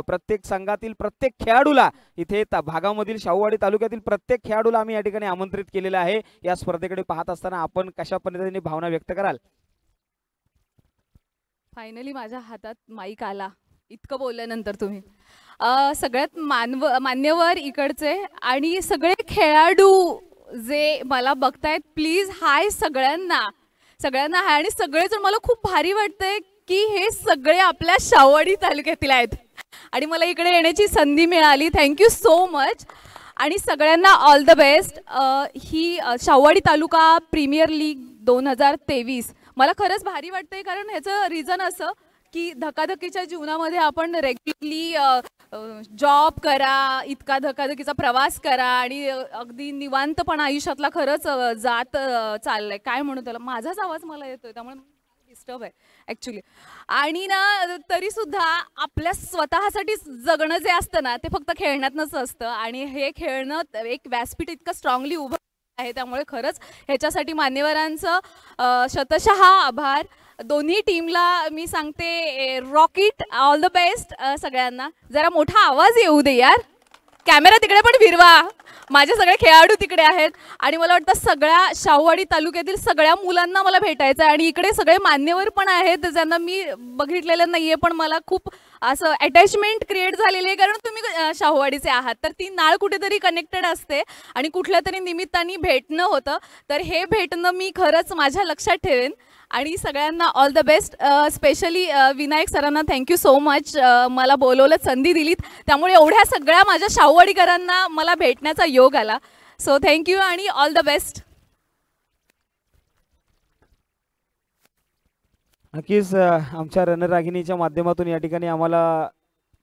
प्रत्येक संघातील प्रत्येक खेळाडूला इथे भागामधील शाहूवाडी तालुक्यातील प्रत्येक खेळाडूला आम्ही या ठिकाणी आमंत्रित केलेलं आहे. या स्पर्धेकडे पाहत असताना आपण कशा पद्धतीने भावना व्यक्त कराल?
फायनली माझ्या हातात माईक आला इतकं बोलल्यानंतर तुम्ही. सगळ्यात मान्यवर इकडचे आणि सगळे खेळाडू जे मला बघतायत, प्लीज हाय सगळ्यांना हाय. आणि सगळेजण, मला खूप भारी वाटतंय की हे सगळे आपल्या शाहूवाडी तालुक्यातील आहेत आणि मला इकडे येण्याची संधी मिळाली. थँक्यू सो मच आणि सगळ्यांना ऑल द बेस्ट. ही शाहूवाडी तालुका प्रीमियर लीग 2023 मला खरंच भारी वाटतंय, कारण ह्याचं रिझन असं की धकाधकीच्या जीवनामध्ये आपण रेग्युलरली जॉब करा, इतका धकाधकीचा प्रवास करा आणि अगदी निवांतपणा आयुष्यातला खरंच जात चाललाय. काय म्हणू त्याला, माझाच आवाज मला येतोय त्यामुळे डिस्टर्ब आहे ॲक्च्युली. आणि ना तरीसुद्धा आपल्या स्वतःसाठी जगणं जे असतं ना ते फक्त खेळण्यातनंच असतं आणि हे खेळणं एक व्यासपीठ इतकं स्ट्रॉंगली उभं आहे. त्यामुळे खरंच ह्याच्यासाठी मान्यवरांचं शतशः आभार. दोन्ही टीमला मी सांगते रॉकेट ऑल द बेस्ट. सगळ्यांना जरा मोठा आवाज येऊ दे यार, कॅमेरा तिकडे पण फिरवा, माझे सगळे खेळाडू तिकडे आहेत आणि मला वाटतं सगळ्या शाहूवाडी तालुक्यातील सगळ्या मुलांना मला भेटायचं आहे आणि इकडे सगळे मान्यवर पण आहेत ज्यांना मी बघितलेलं नाही आहे, पण मला खूप असं अटॅचमेंट क्रिएट झालेली आहे कारण तुम्ही शाहूवाडीचे आहात. तर ती नाळ कुठेतरी कनेक्टेड असते आणि कुठल्या तरी निमित्ताने भेटणं होतं. तर हे भेटणं मी खरंच माझ्या लक्षात ठेवेन आणि सगळ्यांना all the best. Specially Vinayak सरांना थँक्यू सो मच, मला बोलवलं, संधी दिलीत, त्यामुळे एवढ्या सगळ्या माझ्या शाहूवाडीकरांना मला भेटण्याचा योग आला. सो थँक्यू आणि ऑल द बेस्ट.
नक्कीच आमच्या रणरागिणीच्या माध्यमातून या ठिकाणी आम्हाला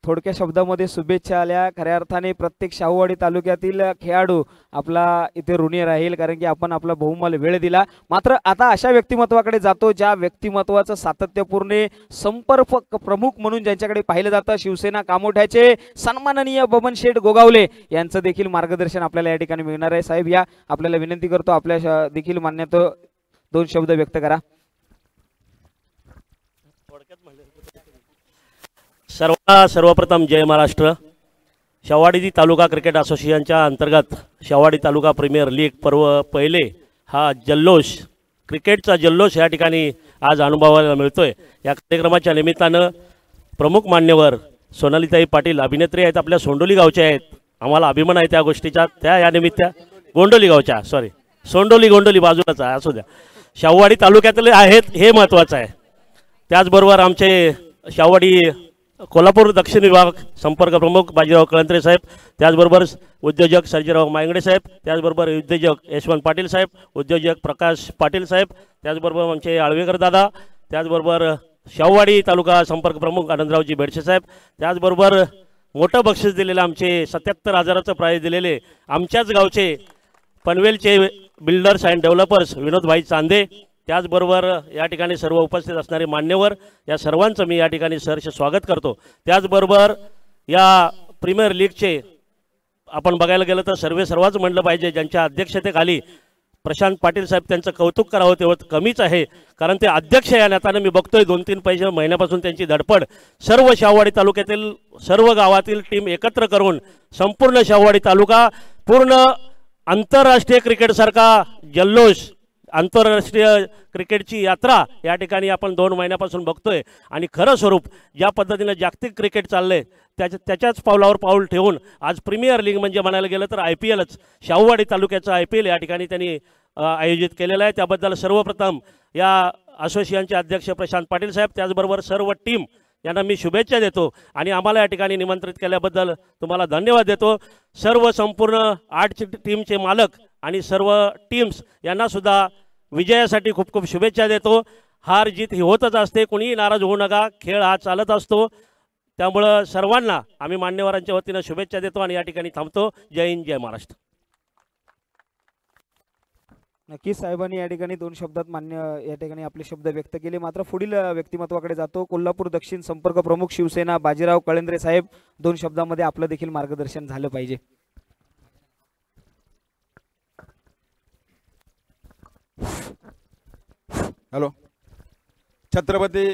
थोडक्या शब्दामध्ये शुभेच्छा आल्या. खऱ्या अर्थाने प्रत्येक शाहूवाडी तालुक्यातील खेळाडू आपला इथे ऋणी राहील कारण की आपण आपला बहुमूल्य वेळ दिला. मात्र आता अशा व्यक्तिमत्वाकडे जातो ज्या व्यक्तिमत्वाचं सातत्यपूर्ण संपर्क प्रमुख म्हणून ज्यांच्याकडे पाहिलं जातं, शिवसेना कामोठ्याचे सन्माननीय बबन शेठ गोगावले यांचं देखील मार्गदर्शन आपल्याला या ठिकाणी मिळणार आहे. साहेब या आपल्याला विनंती करतो, आपल्या देखील मान्यता 2 शब्द व्यक्त करा.
सर्वप्रथम जय महाराष्ट्र. शाहूवाडी तालुका क्रिकेट असोसिएशनच्या अंतर्गत शाहूवाडी तालुका प्रीमियर लीग पर्व पहिले हा जल्लोष, क्रिकेटचा जल्लोष या ठिकाणी आज अनुभवायला मिळतोय. या कार्यक्रमाच्या निमित्तानं प्रमुख मान्यवर सोनालीताई पाटील अभिनेत्री आहेत, आपल्या सोंडोली गावच्या आहेत, आम्हाला अभिमान आहे त्या गोष्टीचा. त्या या निमित्त गोंडोली गावच्या, सॉरी गोंडोली बाजूलाच आहे, असू द्या, शाहूवाडी तालुक्यातले आहेत हे महत्त्वाचं आहे. त्याचबरोबर आमचे शाहूवाडी कोल्हापूर दक्षिण विभाग संपर्क प्रमुख बाजीराव कळंत्रे साहेब, त्याचबरोबर उद्योजक सर्जेराव मायंगडे साहेब, त्याचबरोबर उद्योजक यशवंत पाटील साहेब, उद्योजक प्रकाश पाटील साहेब, त्याचबरोबर आमचे आळवेकर दादा, त्याचबरोबर शाहूवाडी तालुका संपर्क प्रमुख आनंदरावजी बेडसे साहेब, त्याचबरोबर मोठं बक्षीस दिलेलं आमचे 77,000चं प्राईज दिलेले आमच्याच गावचे पनवेलचे builders and developers Vinodbhai Chande, त्याचबरोबर या ठिकाणी सर्व उपस्थित असणारे मान्यवर, या सर्वांचं मी या ठिकाणी सहर्ष स्वागत करतो. त्याचबरोबर या प्रीमियर लीगचे आपण बघायला गेलं तर सर्वांच म्हणलं पाहिजे, ज्यांच्या अध्यक्षतेखाली प्रशांत पाटील साहेब, त्यांचं कौतुक करावं तेवढं कमीच आहे, कारण ते अध्यक्ष या नात्यानं मी बघतोय 2-3 महिन्यापासून त्यांची धडपड, सर्व शाहूवाडी तालुक्यातील सर्व गावातील टीम एकत्र करून संपूर्ण शाहूवाडी तालुका पूर्ण आंतरराष्ट्रीय क्रिकेटसारखा जल्लोष, आंतरराष्ट्रीय क्रिकेटची यात्रा या ठिकाणी आपण 2 महिन्यापासून बघतोय. आणि खरं स्वरूप ज्या पद्धतीनं जागतिक क्रिकेट चाललंय त्याच्याच पावलावर पाऊल ठेवून आज प्रीमियर लीग म्हणजे म्हणायला गेलं तर IPLच, शाहूवाडी तालुक्याचं IPL या ठिकाणी त्यांनी आयोजित केलेलं आहे. त्याबद्दल सर्वप्रथम या असोसिएशनचे अध्यक्ष प्रशांत पाटील साहेब, त्याचबरोबर सर्व टीम यांना मी शुभेच्छा देतो आणि आम्हाला या ठिकाणी निमंत्रित केल्याबद्दल तुम्हाला धन्यवाद देतो. सर्व संपूर्ण 8 टीमचे मालक आणि सर्व टीम्स यांना सुद्धा विजयासाठी खूप खूप शुभेच्छा देतो. हार जीत ही होतच असते, कोणीही नाराज होऊ नका, खेळ हा चालत असतो. त्यामुळं सर्वांना आम्ही मान्यवरांच्या वतीनं शुभेच्छा देतो आणि या ठिकाणी थांबतो. जय हिंद, जय महाराष्ट्र.
नक्कीच साहेबांनी या ठिकाणी 2 शब्दात या ठिकाणी आपले शब्द व्यक्त केले. मात्र पुढील व्यक्तिमत्वाकडे जातो. कोल्हापूर दक्षिण संपर्क प्रमुख शिवसेना बाजीराव कळंद्रे साहेब, 2 शब्दामध्ये आपलं देखील मार्गदर्शन झालं पाहिजे.
हॅलो. छत्रपती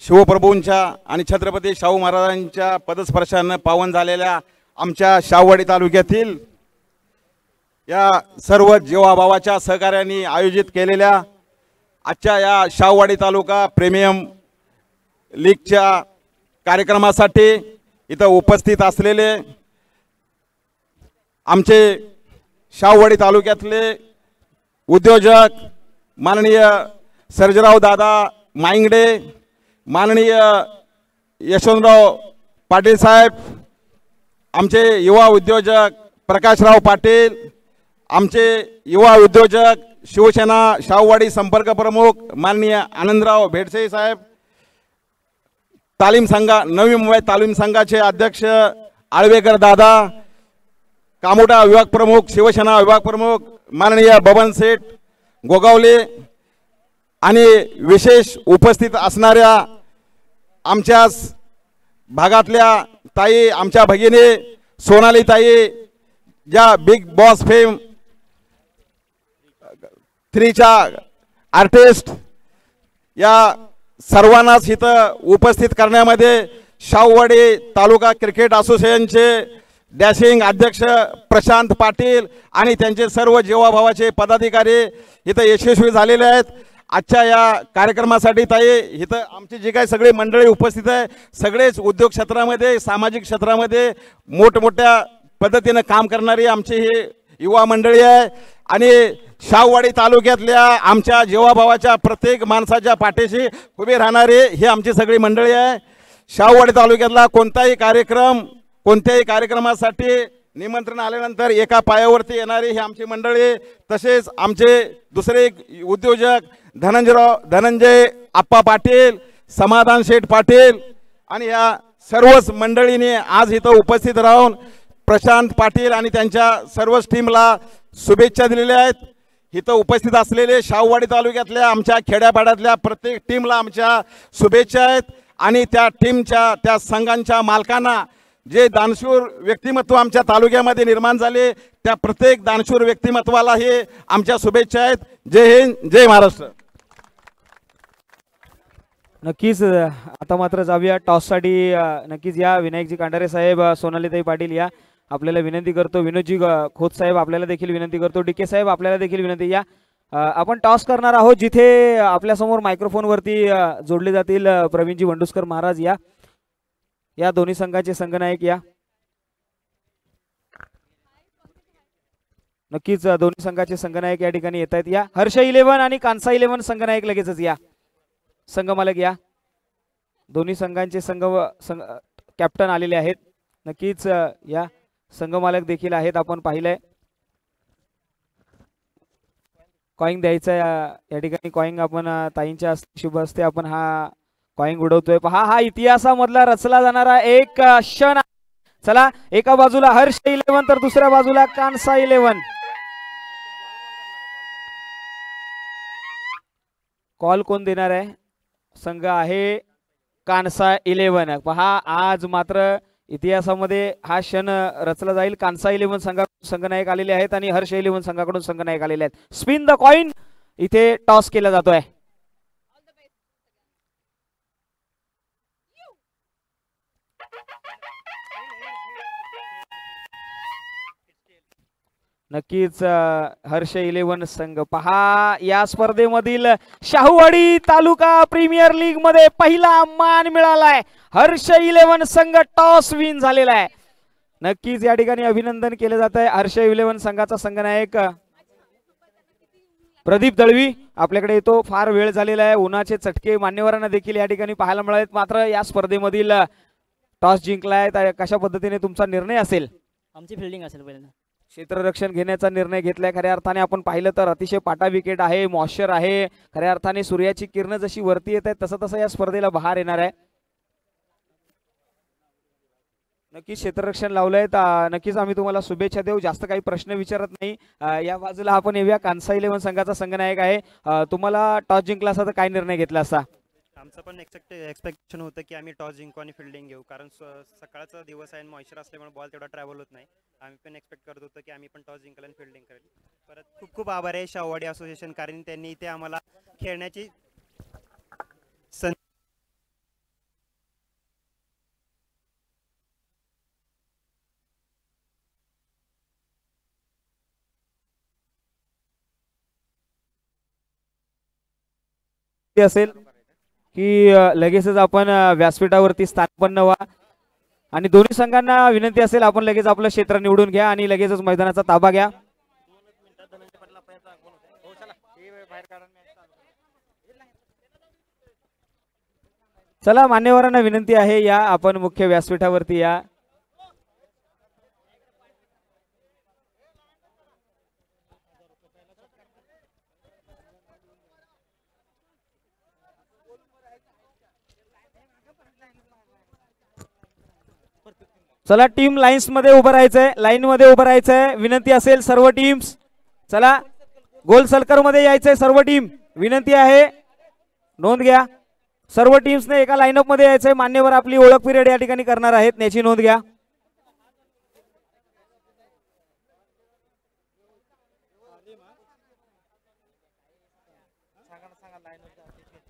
शिवप्रभूंच्या आणि छत्रपती शाहू महाराजांच्या पदस्पर्शानं पावन झालेल्या आमच्या शाहूवाडी तालुक्यातील या सर्व जीवाभावाच्या सहकार्याने आयोजित केलेल्या आजच्या या शाहूवाडी तालुका प्रीमियम लीगच्या कार्यक्रमासाठी इथं उपस्थित असलेले आमचे शाहूवाडी तालुक्यातले उद्योजक माननीय सर्जेराव दादा माईंगडे, माननीय यशवंतराव पाटील साहेब, आमचे युवा उद्योजक प्रकाशराव पाटील, आमचे युवा उद्योजक शिवसेना शाहूवाडी संपर्क प्रमुख माननीय आनंदराव भेडसे साहेब, तालीम संघा नवी मुंबई तालीम संघाचे अध्यक्ष आळवेकर दादा, कामोठा विभाग प्रमुख शिवसेना विभाग प्रमुख माननीय बबन शेठ गोगावले आणि विशेष उपस्थित असणाऱ्या आमच्या भागातल्या ताई, आमच्या भगिनी सोनाली ताई, ज्या बिग बॉस फेम 3च्या आर्टिस्ट, या सर्वांनाच इथं उपस्थित करण्यामध्ये शाहूवाडी तालुका क्रिकेट असोसिएशनचे डॅशिंग अध्यक्ष प्रशांत पाटील आणि त्यांचे सर्व जीवाभावाचे पदाधिकारी इथं यशस्वी झालेले आहेत. आजच्या या कार्यक्रमासाठी ताई, इथं आमची जी काही सगळी मंडळी उपस्थित आहे, सगळेच उद्योग क्षेत्रामध्ये सामाजिक क्षेत्रामध्ये मोठमोठ्या पद्धतीनं काम करणारी आमची ही युवा मंडळी आहे आणि शाहूवाडी तालुक्यातल्या आमच्या जीवाभावाच्या प्रत्येक माणसाच्या पाठीशी उभी राहणारी ही आमची सगळी मंडळी आहे. शाहूवाडी तालुक्यातला कोणत्याही कार्यक्रमासाठी निमंत्रण आल्यानंतर एका पायावरती येणारी ही आमची मंडळी, तसेच आमचे दुसरे उद्योजक धनंजय आप्पा पाटील, समाधान शेठ पाटील आणि या सर्वच मंडळींनी आज इथं उपस्थित राहून प्रशांत पाटील आणि त्यांच्या सर्वच टीमला शुभेच्छा दिलेल्या आहेत. इथं उपस्थित असलेले शाहूवाडी तालुक्यातल्या आमच्या खेड्यापाड्यातल्या प्रत्येक टीमला आमच्या शुभेच्छा आहेत आणि त्या टीमच्या त्या संघांच्या मालकांना जे दानशूर व्यक्तिमत्व आमच्या तालुक्यामध्ये निर्माण झाले त्या प्रत्येक दानशूर व्यक्तिमत्वाला हे आमच्या शुभेच्छा आहेत. जय हिंद, जय महाराष्ट्र.
नक्कीच आता मात्र जाऊया टॉससाठी. नक्कीच या विनायकजी कांडारे साहेब, सोनालीताई पाटील या आपल्याला विनंती करतो. विनोदजी खोत साहेब आपल्याला देखील विनंती करतो. डीके साहेब आपल्याला देखील विनंती. या आपण टॉस करणार आहोत जिथे आपल्यासमोर मायक्रोफोनवरती जोडले जातील प्रवीणजी वंडुस्कर महाराज. या दोन्ही संघाचे संघनायक या. नक्कीच दोन्ही संघाचे संघनायक या ठिकाणी येत आहेत. या हर्ष 11 आणि कांसा 11 संघनायक लगेचच या. संघमालक या. दोन्ही संघांचे कॅप्टन आलेले आहेत. नक्कीच या संघमालक देखील आहेत. आपण पाहिलंय कॉईन द्यायचा या ठिकाणी. कॉईन आपण ताईंच्या शुभ हस्ते आपण हा कॉईन उडवतोय. पहा, हा इतिहासामधला रचला जाणारा एक क्षण. चला, एका बाजूला हर्ष 11 तर दुसऱ्या बाजूला कांसा 11. कॉल कोण देणार आहे? संघ आहे कांसा 11. पहा, आज मात्र इतिहासामध्ये हा क्षण रचला जाईल. कांसा 11 संघनायक आलेले आहेत आणि हर्ष 11 संघाकडून संघनायक आलेले आहेत. Spin the coin. इथे टॉस केला जातोय. नक्कीच हर्ष 11 संघ. पहा, या स्पर्धेमधील शाहूवाडी तालुका प्रीमियर लीग मध्ये पहिला मान मिळालाय. हर्ष 11 संघ टॉस विन झालेला आहे. नक्कीच या ठिकाणी अभिनंदन केले जात आहे. हर्ष 11 संघाचा संघनायक प्रदीप दळवी आपल्याकडे येतो. फार वेळ झालेला आहे. उन्हाचे चटके मान्यवरांना देखील या ठिकाणी पाहायला मिळालेत. मात्र या स्पर्धेमधील टॉस जिंकलाय. कशा पद्धतीने तुमचा निर्णय असेल?
आमची फिल्डिंग असेल पहिल्यांदा.
क्षेत्ररक्षण घेण्याचा निर्णय घेतलाय. खऱ्या अर्थाने आपण पाहिलं तर अतिशय पाटा विकेट आहे, मॉइश्चर आहे. खऱ्या अर्थाने सूर्याची किरण जशी वरती येत आहेत तसं तसं या स्पर्धेला बहार येणार आहे. नक्कीच क्षेत्ररक्षण लावलंय. नक्कीच आम्ही तुम्हाला शुभेच्छा देऊ. जास्त काही प्रश्न विचारत नाही. या बाजूला आपण येऊया. कांसा 11 संघाचा संघनायक आहे. तुम्हाला टॉस जिंकला असता तर काय निर्णय घेतला असता?
आमचं पण एक्सपेक्टेशन होतं की आम्ही टॉस जिंकू आणि फिल्डिंग घेऊ, कारण सकाळचा दिवस आहे आणि मॉइश्चर असल्यामुळे बॉल तेवढा ट्रॅव्हल होत नाही. आम्ही पण एक्सपेक्ट करत होतो की आम्ही पण टॉस जिंकल आणि फिल्डिंग करेल. परत खूप खूप आभार आहे शाहूवाडी असोसिएशन, कारण त्यांनी इथे आम्हाला खेळण्याची
असेल की लगेचच आपण व्यासपीठावरती स्थानपन्न व्हा. आणि दोन्ही संघांना विनंती असेल आपण लगेच आपलं क्षेत्र निवडून घ्या आणि लगेचच मैदानाचा ताबा घ्या. चला मान्यवरांना विनंती आहे या आपण मुख्य व्यासपीठावरती या. चला टीम लाईन्स मध्ये उभं राहायचंय, लाईन मध्ये उभं राहायचंय. विनंती असेल सर्व टीम्स चला गोल सर्कल मध्ये यायचंय सर्व टीम. विनंती आहे नोंद घ्या. सर्व टीम्सने एका लाईनअप मध्ये यायचंय. मान्यवर आपली ओळख पिरियड या ठिकाणी करणार आहेत, याची नोंद घ्या.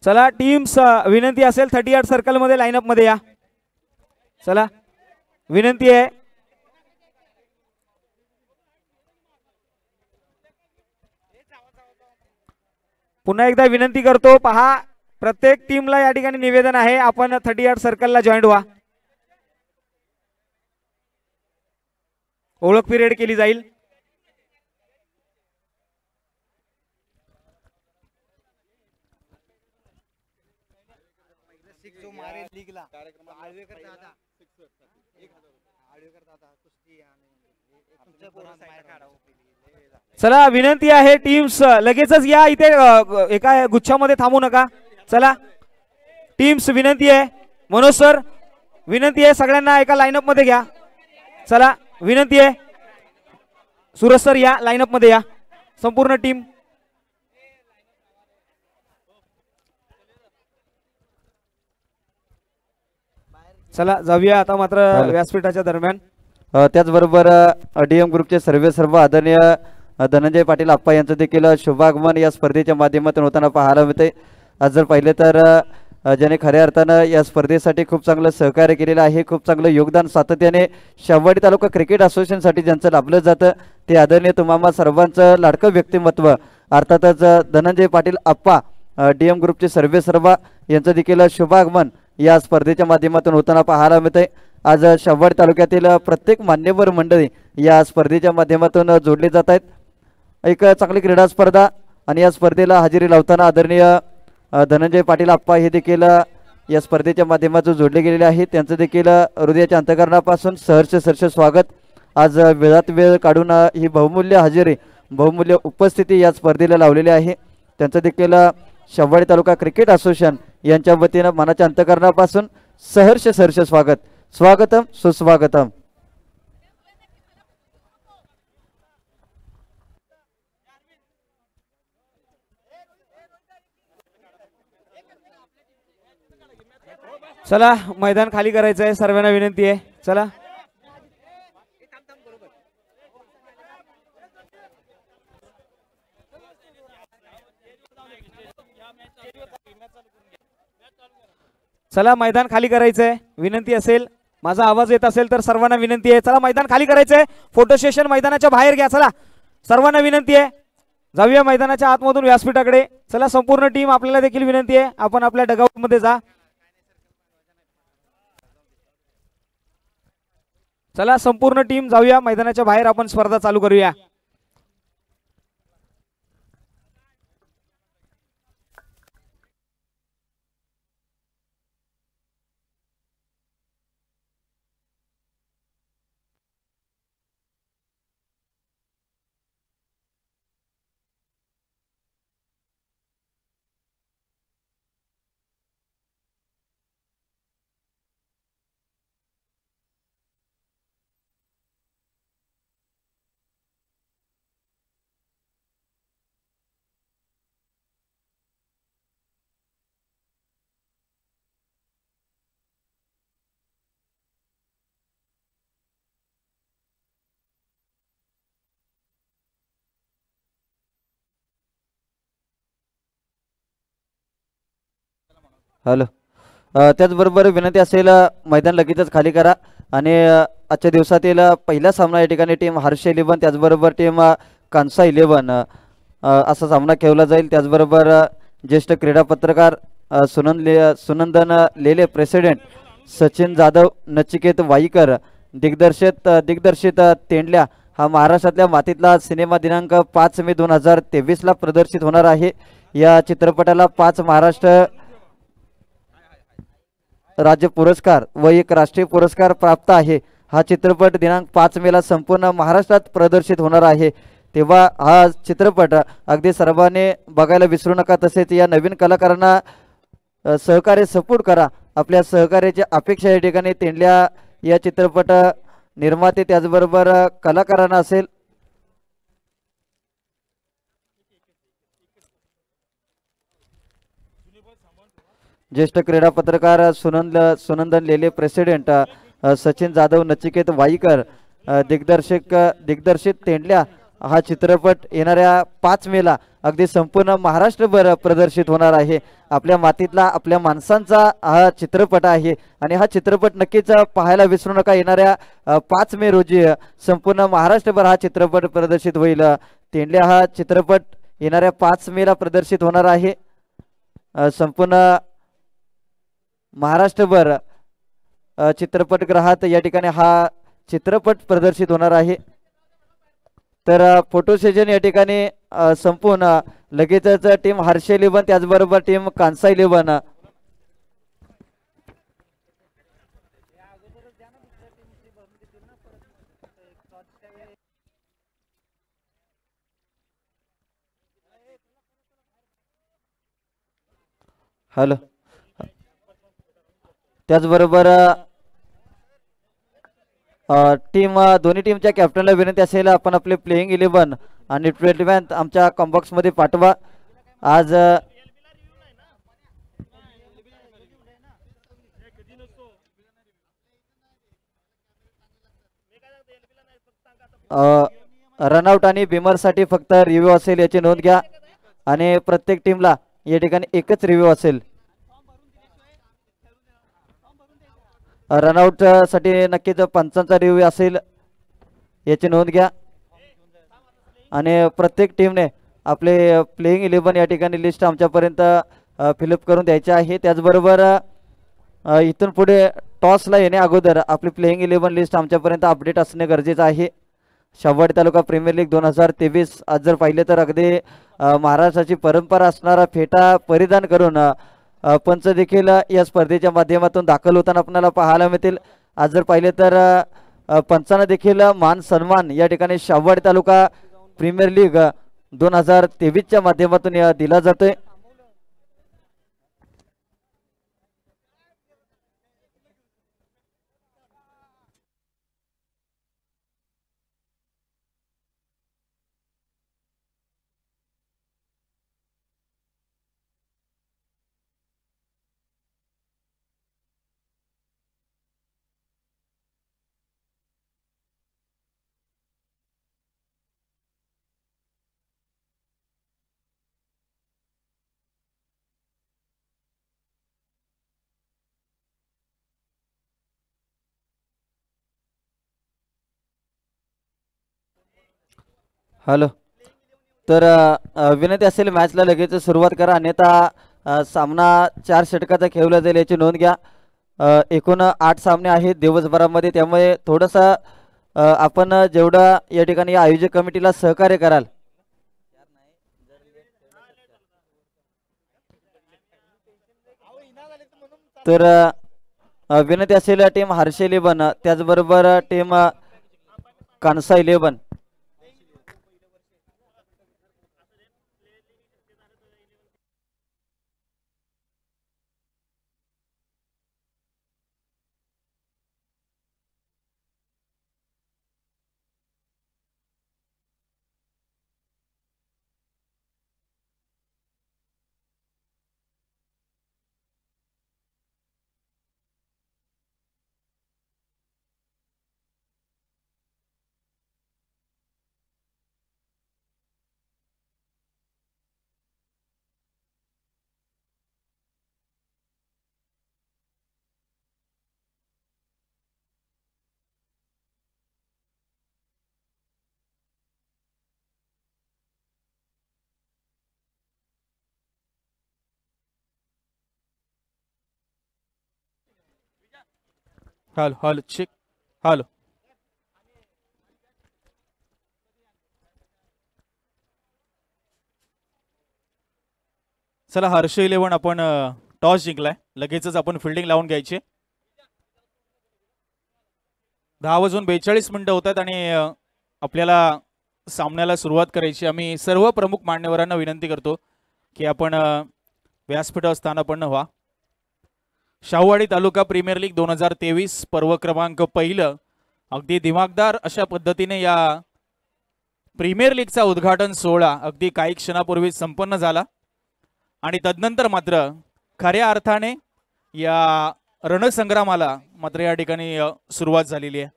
चला टीम्स विनंती असेल 38 सर्कल मध्ये लाईनअप मध्ये या. चला विनंती आहे. पुन्हा एकदा विनंती करतो, पहा प्रत्येक टीमला या ठिकाणी निवेदन आहे आपण 38 सर्कलला जॉईंट व्हा. ओळख पिरियड केली जाईल. चला विनंती आहे टीम्स लगेचच या इथे, एका गुच्छामध्ये थांबू नका. चला टीम्स विनंती आहे. मनोज सर विनंती आहे सगळ्यांना एका लाईनअप मध्ये घ्या. चला विनंती आहे. सूरज सर या लाईनअप मध्ये या संपूर्ण टीम. चला जाऊया आता मात्र व्यासपीठाच्या दरम्यान.
त्याचबरोबर डीएम ग्रुपचे सर्व आदरणीय धनंजय पाटील आप्पा यांचं देखील शुभागमन या स्पर्धेच्या माध्यमातून होताना पाहायला मिळते. आज जर पाहिले तर ज्याने खऱ्या अर्थानं या स्पर्धेसाठी खूप चांगलं सहकार्य केलेलं आहे, खूप चांगलं योगदान सातत्याने शाहवाडी तालुका क्रिकेट असोसिएशनसाठी ज्यांचं लाभलं जातं ते आदरणीय तुम्हा सर्वांचं लाडकं व्यक्तिमत्व अर्थातच धनंजय पाटील आप्पा डीएम ग्रुपचे सर्व यांचं देखील शुभागमन या स्पर्धेच्या माध्यमातून होताना पाहायला मिळते. आज शाहवाडी तालुक्यातील प्रत्येक मान्यवर मंडळी या स्पर्धेच्या माध्यमातून जोडले जात आहेत. एक चांगली क्रीडा स्पर्धा आणि या स्पर्धेला हजेरी लावताना आदरणीय धनंजय पाटील आप्पा हे देखील या स्पर्धेच्या माध्यमातून जोडले गेलेले आहेत. त्यांचं देखील हृदयाच्या अंतःकरणापासून सहर्ष स्वागत. आज वेळात वेळ काढून ही बहुमूल्य हजेरी बहुमूल्य उपस्थिती या स्पर्धेला लावलेली आहे. त्यांचं देखील शाहवाडी तालुका क्रिकेट असोसिएशन यांच्या वतीनं मनाच्या अंतःकरणापासून सहर्ष स्वागत. स्वागतम सुस्वागतम.
चला मैदान खाली करायचं आहे, सर्वांना विनंती आहे. चला चला मैदान खाली करायचंय. विनंती असेल, माझा आवाज येत असेल तर सर्वांना विनंती आहे. चला मैदान खाली करायचंय. फोटो सेशन मैदानाच्या बाहेर घ्या. चला सर्वांना विनंती आहे, जाऊया मैदानाच्या आतमधून व्यासपीठाकडे. चला संपूर्ण टीम आपल्याला देखील विनंती आहे आपण आपल्या डगआउट मध्ये जा. चला संपूर्ण टीम जाऊया मैदानाच्या बाहेर, आपण स्पर्धा चालू करूया.
हॅलो. त्याचबरोबर विनंती असेल मैदान लगेचच खाली करा आणि आजच्या दिवसातील पहिला सामना या ठिकाणी टीम हर्ष 11 त्याचबरोबर टीम कांसा 11 असा सामना खेळला जाईल. त्याचबरोबर ज्येष्ठ क्रीडा पत्रकार सुनंदन लेले प्रेसिडेंट सचिन जाधव नचिकेत वाईकर दिग्दर्शित तेंडल्या हा महाराष्ट्रातल्या मातीतला सिनेमा दिनांक 5 मे 2023 ला प्रदर्शित होणार आहे. या चित्रपटाला 5 महाराष्ट्र राज्य पुरस्कार व 1 राष्ट्रीय पुरस्कार प्राप्त आहे. हा चित्रपट दिनांक 5 मे ला संपूर्ण महाराष्ट्रात प्रदर्शित होणार आहे. तेव्हा हा चित्रपट अगदी सर्वांनी बघायला विसरू नका. तसेच या नवीन कलाकारांना सहकार्य सपोर्ट करा. आपल्या सहकार्याची अपेक्षा या ठिकाणी तेंडल्या या चित्रपट निर्माते त्याचबरोबर कलाकारांना असेल. ज्येष्ठ क्रीडा पत्रकार सुनंदन लेले प्रेसिडेंट सचिन जाधव नचिकेत वाईकर दिग्दर्शित तेंडल्या हा चित्रपट येणाऱ्या 5 मे ला अगदी संपूर्ण महाराष्ट्रभर प्रदर्शित होणार आहे. आपल्या मातीतला आपल्या माणसांचा हा चित्रपट आहे आणि हा चित्रपट नक्कीच पाहायला विसरू नका. येणाऱ्या 5 मे रोजी संपूर्ण महाराष्ट्रभर हा चित्रपट प्रदर्शित होईल. तेंडल्या हा चित्रपट येणाऱ्या 5 मे ला प्रदर्शित होणार आहे. संपूर्ण महाराष्ट्रभर चित्रपटगृहात या ठिकाणी हा चित्रपट प्रदर्शित होणार आहे. तर फोटो सेशन या ठिकाणी संपून लगेचच टीम हर्षे 11 त्याचबरोबर टीम कांसा 11 हॅलो त्याचबरोबर दोन्ही टीमच्या कॅप्टनला विनंती असेल आपण आपले प्लेइंग 11 आणि 12 आमच्या कॉम्बॉक्स मध्ये पाठवा. आज रनआउट आणि बिमर साठी फक्त रिव्ह्यू असेल याची नोंद घ्या आणि प्रत्येक टीमला या ठिकाणी एकच रिव्ह्यू असेल. रनआउट साठी नक्कीच पंचांचा रिव्ह्यू असेल याची नोंद घ्या आणि प्रत्येक टीमने आपले प्लेइंग 11 या ठिकाणी लिस्ट आमच्यापर्यंत फिलअप करून द्यायचे आहे. त्याचबरोबर इथून पुढे टॉसला येण्या अगोदर आपली प्लेइंग 11 लिस्ट आमच्यापर्यंत अपडेट असणे गरजेचं आहे. शाहवाडी तालुका प्रीमियर लीग 2023 आज जर पाहिले तर अगदी महाराष्ट्राची परंपरा असणारा फेटा परिधान करून पंच देखील या स्पर्धेच्या माध्यमातून दाखल होताना आपल्याला पाहायला मिळतील. आज जर पाहिले तर पंचांना देखील मान सन्मान या ठिकाणी शाहवाडी तालुका प्रीमियर लीग 2023 च्या माध्यमातून दिला जातोय. हॅलो तर विनंती असेल मॅचला लगेच सुरुवात करा अन्यथा सामना 4 षटकाचा खेळला जाईल याची नोंद घ्या. एकूण 8 सामने आहेत दिवसभरामध्ये त्यामुळे थोडंसं आपण जेवढं या ठिकाणी आयोजक कमिटीला सहकार्य कराल तर विनंती असेल टीम हर्षे 11 त्याचबरोबर टीम कांसा 11
हॅलो हॅलो चेक हॅलो. चला हर्ष 11 आपण टॉस जिंकलाय. लगेचच आपण फिल्डिंग लावून घ्यायची. 10:42 होत आहेत आणि आपल्याला सामन्याला सुरुवात करायची. आम्ही सर्व प्रमुख मान्यवरांना विनंती करतो की आपण व्यासपीठावर स्थानापन्न व्हा. शाहूवाडी तालुका प्रीमियर लीग 2023 पर्व क्रमांक पहिलं. अगदी दिमागदार अशा पद्धतीने या प्रीमियर लीगचा उद्घाटन सोहळा अगदी काही क्षणापूर्वी संपन्न झाला आणि तदनंतर मात्र खऱ्या अर्थाने या रणसंग्रामाला मात्र या ठिकाणी सुरुवात झालेली आहे.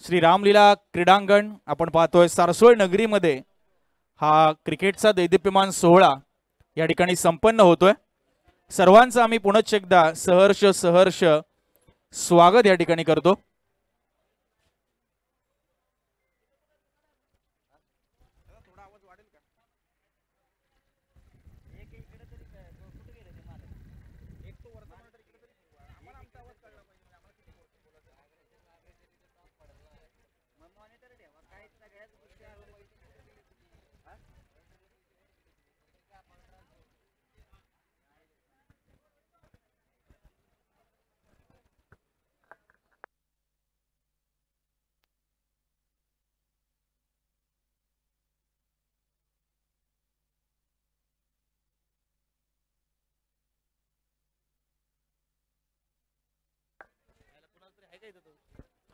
श्री रामलीला क्रीडांगण आपण पाहतोय सारसोळ नगरीमध्ये हा क्रिकेटचा दैदिप्यमान सोहळा या ठिकाणी संपन्न होतोय. सर्वांचं आम्ही पुनश्च एकदा सहर्ष स्वागत या ठिकाणी करतो.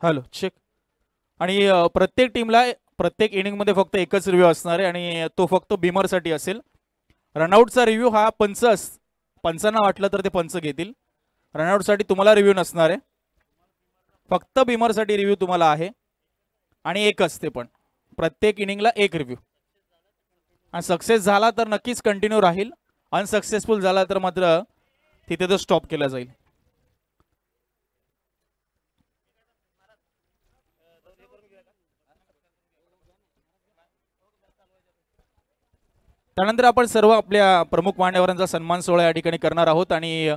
Hello check. आणि प्रत्येक टीमला प्रत्येक इनिंगमध्ये फक्त एकच रिव्ह्यू असणार आहे आणि तो फक्त बिमरसाठी असेल. रनआउटचा रिव्ह्यू हा पंचांना वाटलं तर ते पंच घेतील. रनआउटसाठी तुम्हाला रिव्ह्यू नसणार आहे. फक्त बिमरसाठी रिव्ह्यू तुम्हाला आहे आणि एकच ते पण प्रत्येक इनिंगला एक रिव्ह्यू. आणि सक्सेस झाला तर नक्कीच कंटिन्यू राहील. अनसक्सेसफुल झाला तर मात्र तिथे तो स्टॉप केला जाईल. त्यानंतर आपण सर्व आपल्या प्रमुख मान्यवरांचा सन्मान सोहळा या ठिकाणी करणार आहोत आणि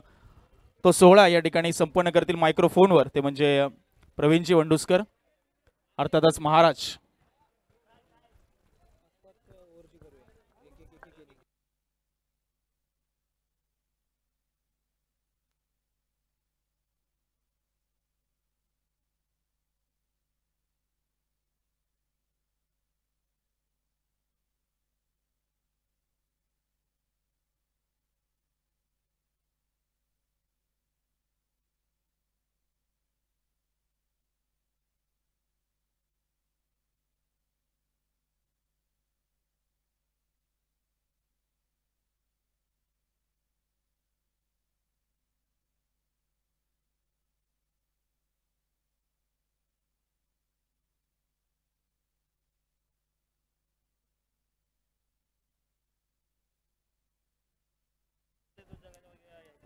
तो सोहळा या ठिकाणी संपन्न करतील मायक्रोफोनवर ते म्हणजे प्रवीणजी वंडुस्कर अर्थातच महाराज.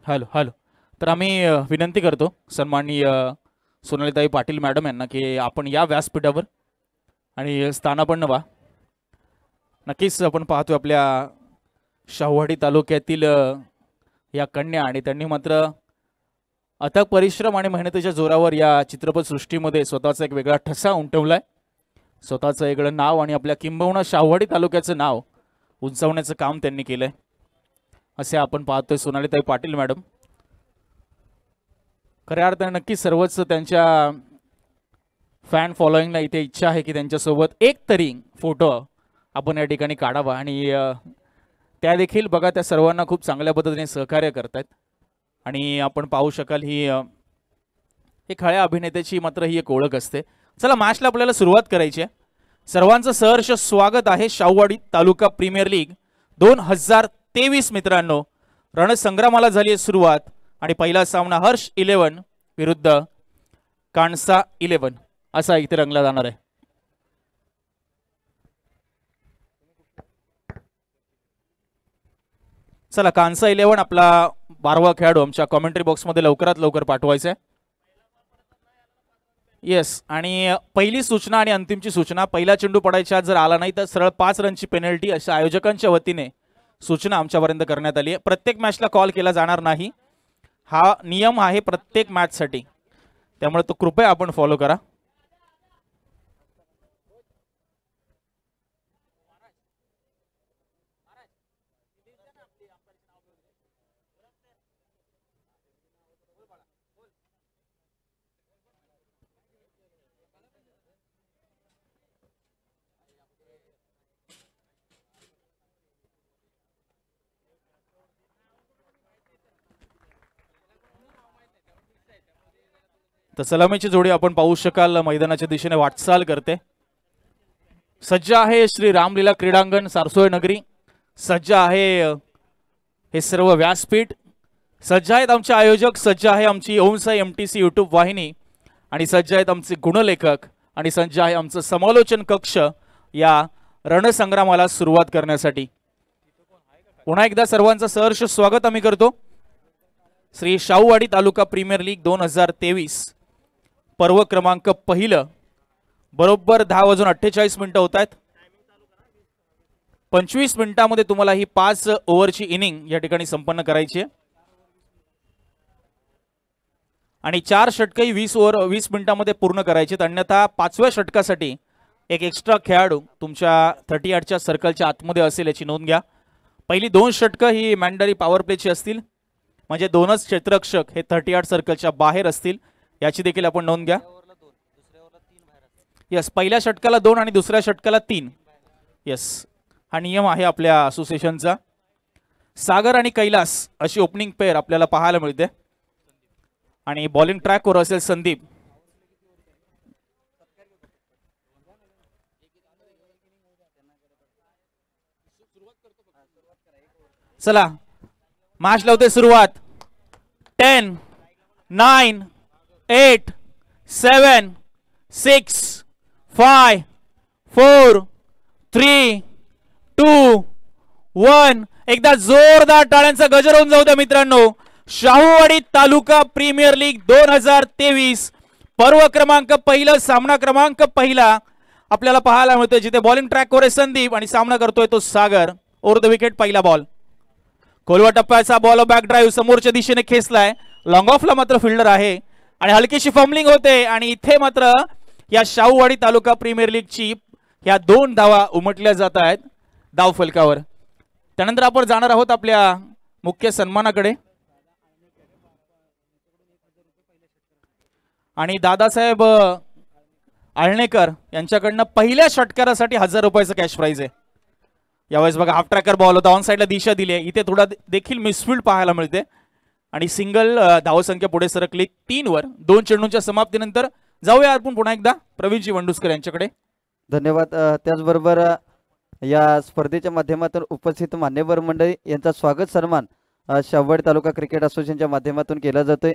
Hello hello. तर आम्ही विनंती करतो सन्माननीय सोनालीताई पाटील मॅडम यांना की आपण या व्यासपीठावर आणि स्थानापन्न व्हा. नक्कीच आपण पाहतो आपल्या शाहूवाडी तालुक्यातील या कन्या आणि त्यांनी मात्र अथक परिश्रम आणि मेहनतीच्या जोरावर या चित्रपटसृष्टीमध्ये स्वतःचा एक वेगळा ठसा उमटवलाय. स्वतःचं वेगळं नाव आणि आपल्या किंबहुना शाहूवाडी तालुक्याचं नाव उंचावण्याचं काम त्यांनी केलंय असे आपण पाहतोय सोनालीताई पाटील मॅडम. खऱ्या अर्थाने नक्की सर्वच त्यांच्या फॅन फॉलोईंगला इथे इच्छा आहे की त्यांच्यासोबत एक तरी फोटो आपण या ठिकाणी काढावा आणि त्या देखील बघा त्या सर्वांना खूप चांगल्या पद्धतीने सहकार्य करतात आणि आपण पाहू शकाल ही एक खऱ्या अभिनेत्याची मात्र ही एक ओळख असते. चला मॅचला आपल्याला सुरुवात करायची आहे. सर्वांचं सहर्ष स्वागत आहे शाहूवाडी तालुका प्रीमियर लीग 2023 मित्रांनो. रणसंग्रामाला झाली आहे सुरुवात आणि पहिला सामना हर्ष 11 विरुद्ध कांसा 11 असा इथे रंगला जाणार आहे. चला कांसा 11 आपला 12वा खेळाडू आमच्या कॉमेंट्री बॉक्समध्ये लवकरात लवकर पाठवायचा आहे. येस. आणि पहिली सूचना आणि अंतिमची सूचना, पहिला चेंडू पडायच्या जर आला नाही तर सरळ 5 रनची पेनल्टी अशा आयोजकांच्या वतीने सूचना आमच्यापर्यंत करण्यात आली आहे. प्रत्येक मॅचला कॉल केला जाणार नाही, हा नियम आहे प्रत्येक मॅचसाठी. त्यामुळे तो कृपया आपण फॉलो करा. तर सलामीची जोडी आपण पाहू शकाल मैदानाच्या दिशेने वाटचाल करते. सज्ज आहे श्री रामलीला क्रीडांगण सारसोळ नगरी. सज्ज आहे हे सर्व व्यासपीठ. सज्ज आहेत आमचे आयोजक. सज्ज आहे आमची ओमसाई MTC यूट्यूब वाहिनी. आणि सज्ज आहेत आमचे गुणलेखक. आणि सज्ज आहे आमचं समालोचन कक्ष या रणसंग्रामाला सुरुवात करण्यासाठी. पुन्हा एकदा सर्वांचं सहर्ष स्वागत आम्ही करतो. श्री शाहूवाडी तालुका प्रीमियर लीग 2023 पर्व क्रमांक पहिलं. बरोबर 10:48 होत आहेत. 25 मिनिटांमध्ये तुम्हाला ही 5 ओव्हरची इनिंग या ठिकाणी संपन्न करायची आहे. आणि 4 षटकही 20 मिनिटांमध्ये पूर्ण करायचे. अन्यथा 5व्या षटकासाठी एक एक्स्ट्रा खेळाडू तुमच्या 38च्या सर्कलच्या आतमध्ये असेल याची नोंद घ्या. पहिली 2 षटकं ही मॅन्डरी पॉवर प्लेची असतील. म्हणजे 2च क्षेत्ररक्षक हे 38 सर्कलच्या बाहेर असतील याची देखील आपण नोंद घ्या. यस, पहिल्या षटकाला 2 आणि दुसऱ्या षटकाला 3. यस, हा नियम आहे आपल्या असोसिएशनचा. सागर आणि कैलास अशी ओपनिंग पेअर आपल्याला पाहायला मिळते. आणि बॉलिंग ट्रॅकवर असेल संदीप. चला मॅच लावते सुरुवात. 10, 9, 8, 7, 6, 5, 4, 3, 2, 1. एकदा जोरदार टाळ्यांचा गजर होऊन जाऊ द्या मित्रांनो. शाहूवाडी तालुका प्रीमियर लीग 2023 पर्व क्रमांक पहिला, सामना क्रमांक पहिला आपल्याला पाहायला मिळतोय. जिथे बॉलिंग ट्रॅकवर आहे संदीप आणि सामना करतोय तो सागर. ओव्हर द विकेट पहिला बॉल. खोलवा टप्प्याचा बॉल बॅक ड्राईव्ह समोरच्या दिशेने खेचलाय. लॉंग ऑफला मात्र फिल्डर आहे आणि हलकीशी फंबलिंग होते. आणि इथे मात्र या शाहूवाडी तालुका प्रीमियर लीगची या 2 धावा उमटल्या जात आहेत धाव फलकावर. त्यानंतर आपण जाणार आहोत आपल्या मुख्य सन्मानाकडे. आणि दादासाहेब आळणेकर यांच्याकडनं पहिल्या षटकारासाठी 1000 रुपयाचं कॅश प्राइज आहे. यावेळेस बघा हाफ ट्रॅकर बॉल होता. ऑन साईडला दिशा दिली आहे. इथे थोडा देखील मिसफील्ड पाहायला मिळते. आणि सिंगल धावसंख्या पुढे सरकली 3 वर. 2 चेंडूंच्या समाप्तीनंतर जाऊया आपण पुन्हा एकदा प्रवीणजी वंडुस्कर यांच्याकडे.
धन्यवाद. त्याचबरोबर या स्पर्धेच्या माध्यमातून उपस्थित मान्यवर मंडळी यांचा स्वागत सन्मान शाहूवाडी तालुका क्रिकेट असोसिएशनच्या माध्यमातून केला जातोय.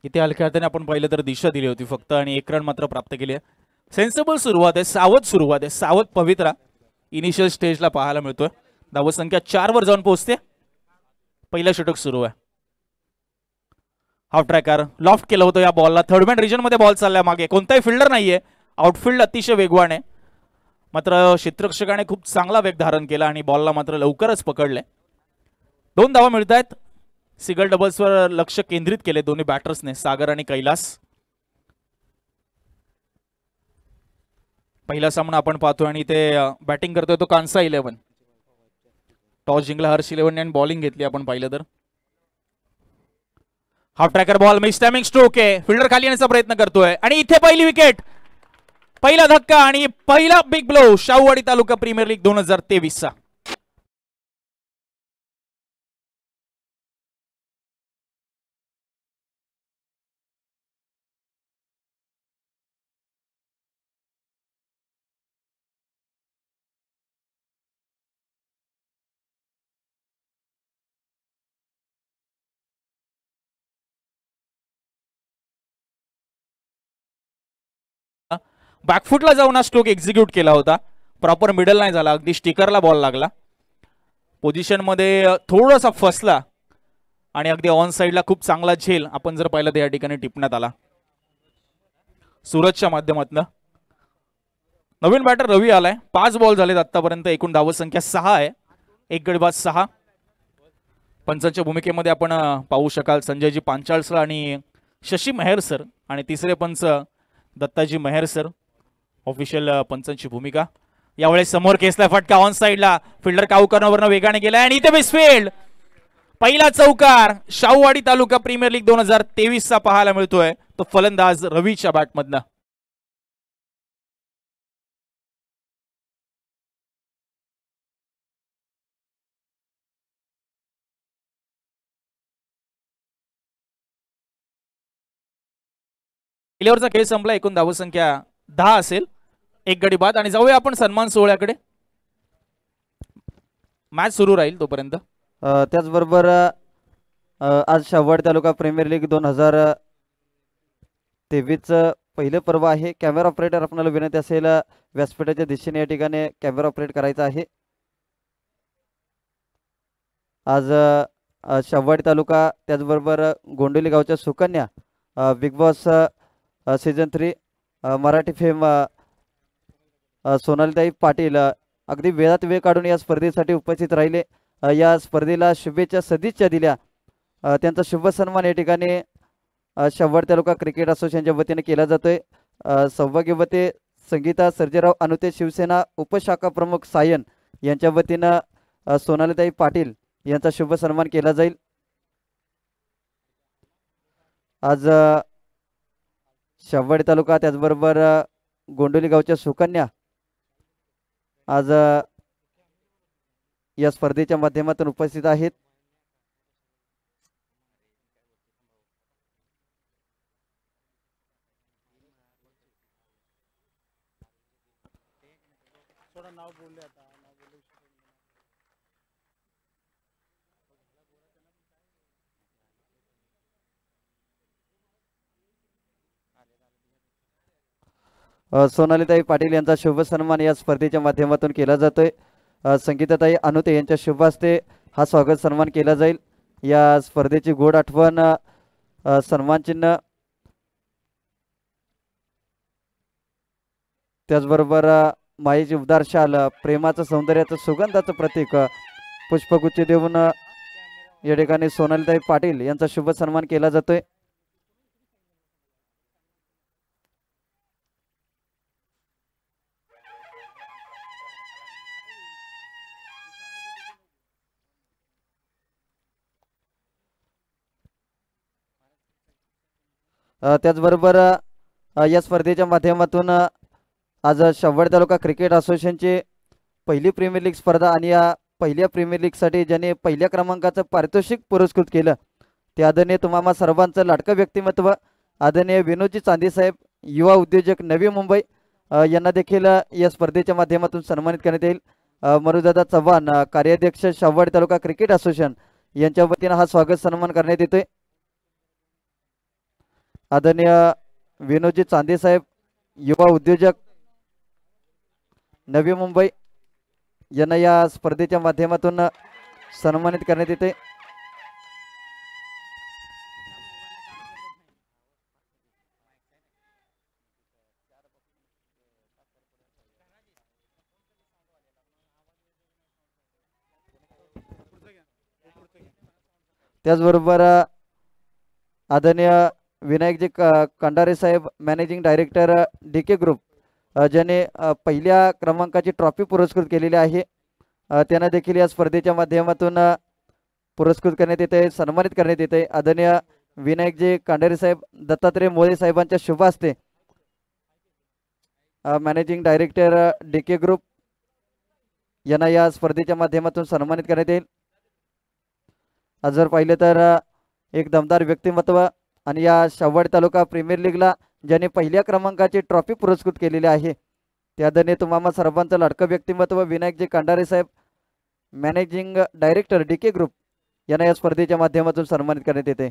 इथे हलक्या हाताने आपण पाहिलं तर दिशा दिली होती फक्त आणि 1 रन मात्र प्राप्त केली आहे. सेन्सिबल सुरुवात आहे. सावध सुरुवात आहे. सावध पवित्रा इनिशियल स्टेजला पाहायला मिळतोय. धावसंख्या 4 वर जाऊन पोहोचते. पहिलं षटक सुरू आहे. हाफ ट्रॅकर लॉफ्ट केलं होतं या बॉलला. थर्डमॅन रिजन मध्ये बॉल चाललाय मागे. कोणताही फिल्डर नाहीये. आउटफील्ड अतिशय वेगवान आहे. मात्र क्षेत्ररक्षकाने खूप चांगला वेग धारण केला आणि बॉलला मात्र लवकरच पकडले. 2 धावा मिळत आहेत. सिंगल डबल्सवर लक्ष केंद्रित केले दोन्ही बॅटर्सने, सागर आणि कैलास. पहिला सामना आपण पाहतोय आणि इथे बॅटिंग करतोय तो कांसा 11. टॉस जिंकला हर्ष 11 आणि बॉलिंग घेतली आपण पाहिलं तर. Half tracker ball miss timing stroke आहे. फिल्डर खाली येण्याचा प्रयत्न करतोय आणि इथे पहिली विकेट, पहिला धक्का आणि पहिला big blow Shahuwadi taluka premier league 2023 चा. बॅकफुटला जाऊन हा स्ट्रोक एक्झिक्यूट केला होता. प्रॉपर मिडल नाही झाला. अगदी स्टिकरला बॉल लागला. पोझिशनमध्ये थोडासा फसला आणि अगदी ऑन साईडला खूप चांगला झेल आपण जर पाहिलं तर या ठिकाणी टिपण्यात आला सूरजच्या माध्यमातून. नवीन बॅटर रवी आलाय. 5 बॉल झालेत आतापर्यंत. एकूण धावसंख्या 6 आहे. एक गडी बाद 6. पंचांच्या भूमिकेमध्ये आपण पाहू शकाल संजयजी पांचाळ आणि शशी मेहर सर आणि तिसरे पंच दत्ताजी मेहर सर ऑफिशियल पंचांची भूमिका. यावेळेस समोर केसला फटका ऑन साईडला फिल्डर काऊकरवरनं वेगाने गेलाय आणि इथे मिसफील्ड. पहिला चौकार शाहूवाडी तालुका प्रीमियर लीग 2023 चा पाहायला मिळतोय. तो फलंदाज रवीच्या बॅटमधनं. पहिल्यावरचा खेळ संपला. एकूण धावसंख्या 10 असेल. एक गडी बाद आणि जाऊया आपण सन्मान सोहळ्याकडे. मॅच सुरू राहील तोपर्यंत.
त्याचबरोबर आज शाहूवाडी तालुका प्रीमियर लीग 2023 पहिलं पर्व आहे. कॅमेरा ऑपरेटर आपल्याला विनंती असेल व्यासपीठाच्या दिशेने या ठिकाणी कॅमेरा ऑपरेट करायचा आहे. आज शाहूवाडी तालुका त्याचबरोबर गोंडोली गावच्या सुकन्या Bigg Boss season 3 Marathi fame Sonalitai Patil अगदी वेळात वेळ काढून या स्पर्धेसाठी उपस्थित राहिले. या स्पर्धेला शुभेच्छा सदिच्छा दिल्या. त्यांचा शुभ सन्मान या ठिकाणी शाहूवाडी तालुका क्रिकेट असोसिएशनच्या वतीने केला जातोय. सौभाग्यवती संगीता सर्जेराव अनुते शिवसेना उपशाखा प्रमुख सायन यांच्या वतीनं सोनालीताई पाटील यांचा शुभ सन्मान केला जाईल. आज शाहूवाडी तालुका त्याचबरोबर गोंडोली गावच्या सुकन्या आज या स्पर्धेच्या माध्यमातून उपस्थित आहेत. सोनालीताई पाटील यांचा शुभ सन्मान या स्पर्धेच्या माध्यमातून केला जातोय. संगीताताई अनुते यांच्या शुभ हस्ते हा स्वागत सन्मान केला जाईल. या स्पर्धेची गोड आठवण सन्मान चिन्ह त्याचबरोबर मायेची उबदार शाल प्रेमाचं सौंदर्याचं सुगंधाचं प्रतीक पुष्पगुच्छ देऊन या ठिकाणी सोनालीताई पाटील यांचा शुभ सन्मान केला जातोय. त्याचबरोबर या स्पर्धेच्या माध्यमातून आज शाहूवाडी तालुका क्रिकेट असोसिएशनची पहिली प्रीमियर लीग स्पर्धा आणि या पहिल्या प्रीमियर लीगसाठी ज्याने पहिल्या क्रमांकाचं पारितोषिक पुरस्कृत केलं ते आदरणीय तुम्हा सर्वांचं लाडकं व्यक्तिमत्व आदरणीय विनोदजी चांदी साहेब युवा उद्योजक नवी मुंबई यांना देखील या स्पर्धेच्या माध्यमातून सन्मानित करण्यात येईल. मरुदादा चव्हाण कार्याध्यक्ष शाहूवाडी तालुका क्रिकेट असोसिएशन यांच्या वतीनं हा स्वागत सन्मान करण्यात येतोय. आदरणीय विनोदजी चांदे साहेब युवा उद्योजक नवी मुंबई यांना या स्पर्धेच्या माध्यमातून सन्मानित करण्यात येते. त्याचबरोबर आदरणीय विनायकजी कंडारे साहेब मॅनेजिंग डायरेक्टर DK ग्रुप ज्याने पहिल्या क्रमांकाची ट्रॉफी पुरस्कृत केलेली आहे त्यांना देखील या स्पर्धेच्या माध्यमातून पुरस्कृत करण्यात येते सन्मानित करण्यात येते. आदरणीय विनायकजी कंडारे साहेब दत्तात्रय मोळे साहेबांच्या शुभ हस्ते मॅनेजिंग डायरेक्टर DK ग्रुप यांना या स्पर्धेच्या माध्यमातून सन्मानित करण्यात येईल. आज जर पाहिलं तर एक दमदार व्यक्तिमत्व आणि या शाहूवाडी तालुका प्रीमियर लीगला ज्याने पहिल्या क्रमांकाची ट्रॉफी पुरस्कृत केलेली आहे त्यादने तुम्हाला सर्वांचं लाडकं व्यक्तिमत्व विनायकजी कंडारे साहेब मॅनेजिंग डायरेक्टर DK ग्रुप यांना या स्पर्धेच्या माध्यमातून सन्मानित करण्यात येते.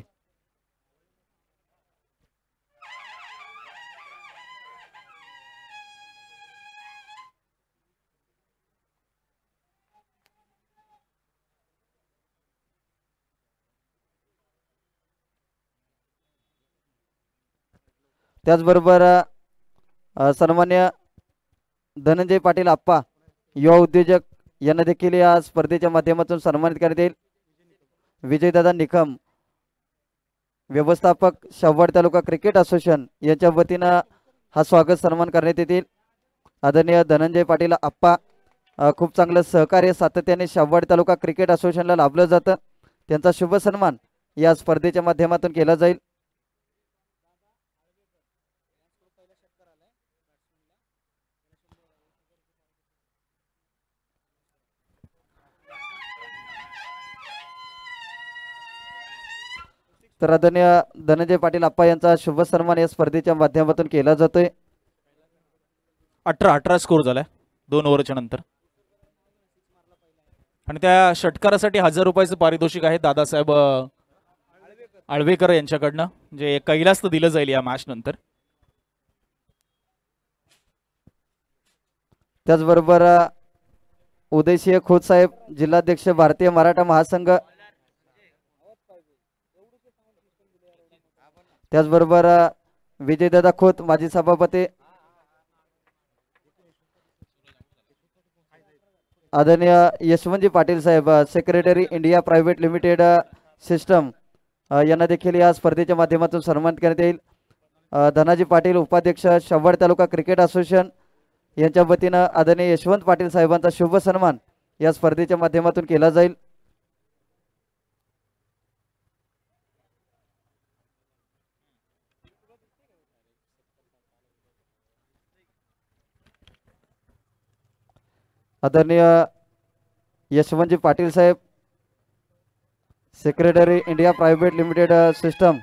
त्याचबरोबर सन्मान्य धनंजय पाटील आप्पा युवा उद्योजक यांना देखील या स्पर्धेच्या माध्यमातून सन्मानित करण्यात येईल. विजयदादा निकम व्यवस्थापक शाहूवाडी तालुका क्रिकेट असोसिएशन यांच्या वतीनं हा स्वागत सन्मान करण्यात येतील. आदरणीय धनंजय पाटील आप्पा खूप चांगलं सहकार्य सातत्याने शाहूवाडी तालुका क्रिकेट असोसिएशनला लाभलं जातं. त्यांचा शुभ सन्मान या स्पर्धेच्या माध्यमातून केला जाईल. तर आदरणीय धनंजय पाटील आप्पा यांचा शुभ सन्मान या स्पर्धेच्या माध्यमातून केला जातोय.
18 स्कोर झालाय 2 ओव्हरच्या नंतर. आणि त्या षटकारासाठी 1000 रुपयाचं पारितोषिक आहे दादासाहेब आळवेकर यांच्याकडनं, जे कैलास दिलं जाईल या मॅच नंतर.
त्याचबरोबर उदयसिंह खोत साहेब जिल्हाध्यक्ष भारतीय मराठा महासंघ, त्याचबरोबर विजयदादा खोत माजी सभापती, आदरणीय यशवंतजी पाटील साहेब secretary India private limited system यांना देखील या स्पर्धेच्या माध्यमातून सन्मानित करण्यात येईल. धनाजी पाटील उपाध्यक्ष शाहूवाडी तालुका क्रिकेट असोसिएशन यांच्या वतीनं आदरणीय यशवंत पाटील साहेबांचा शुभ सन्मान या स्पर्धेच्या माध्यमातून केला जाईल. आदरणीय यशवंतजी पाटील साहेब secretary India private limited system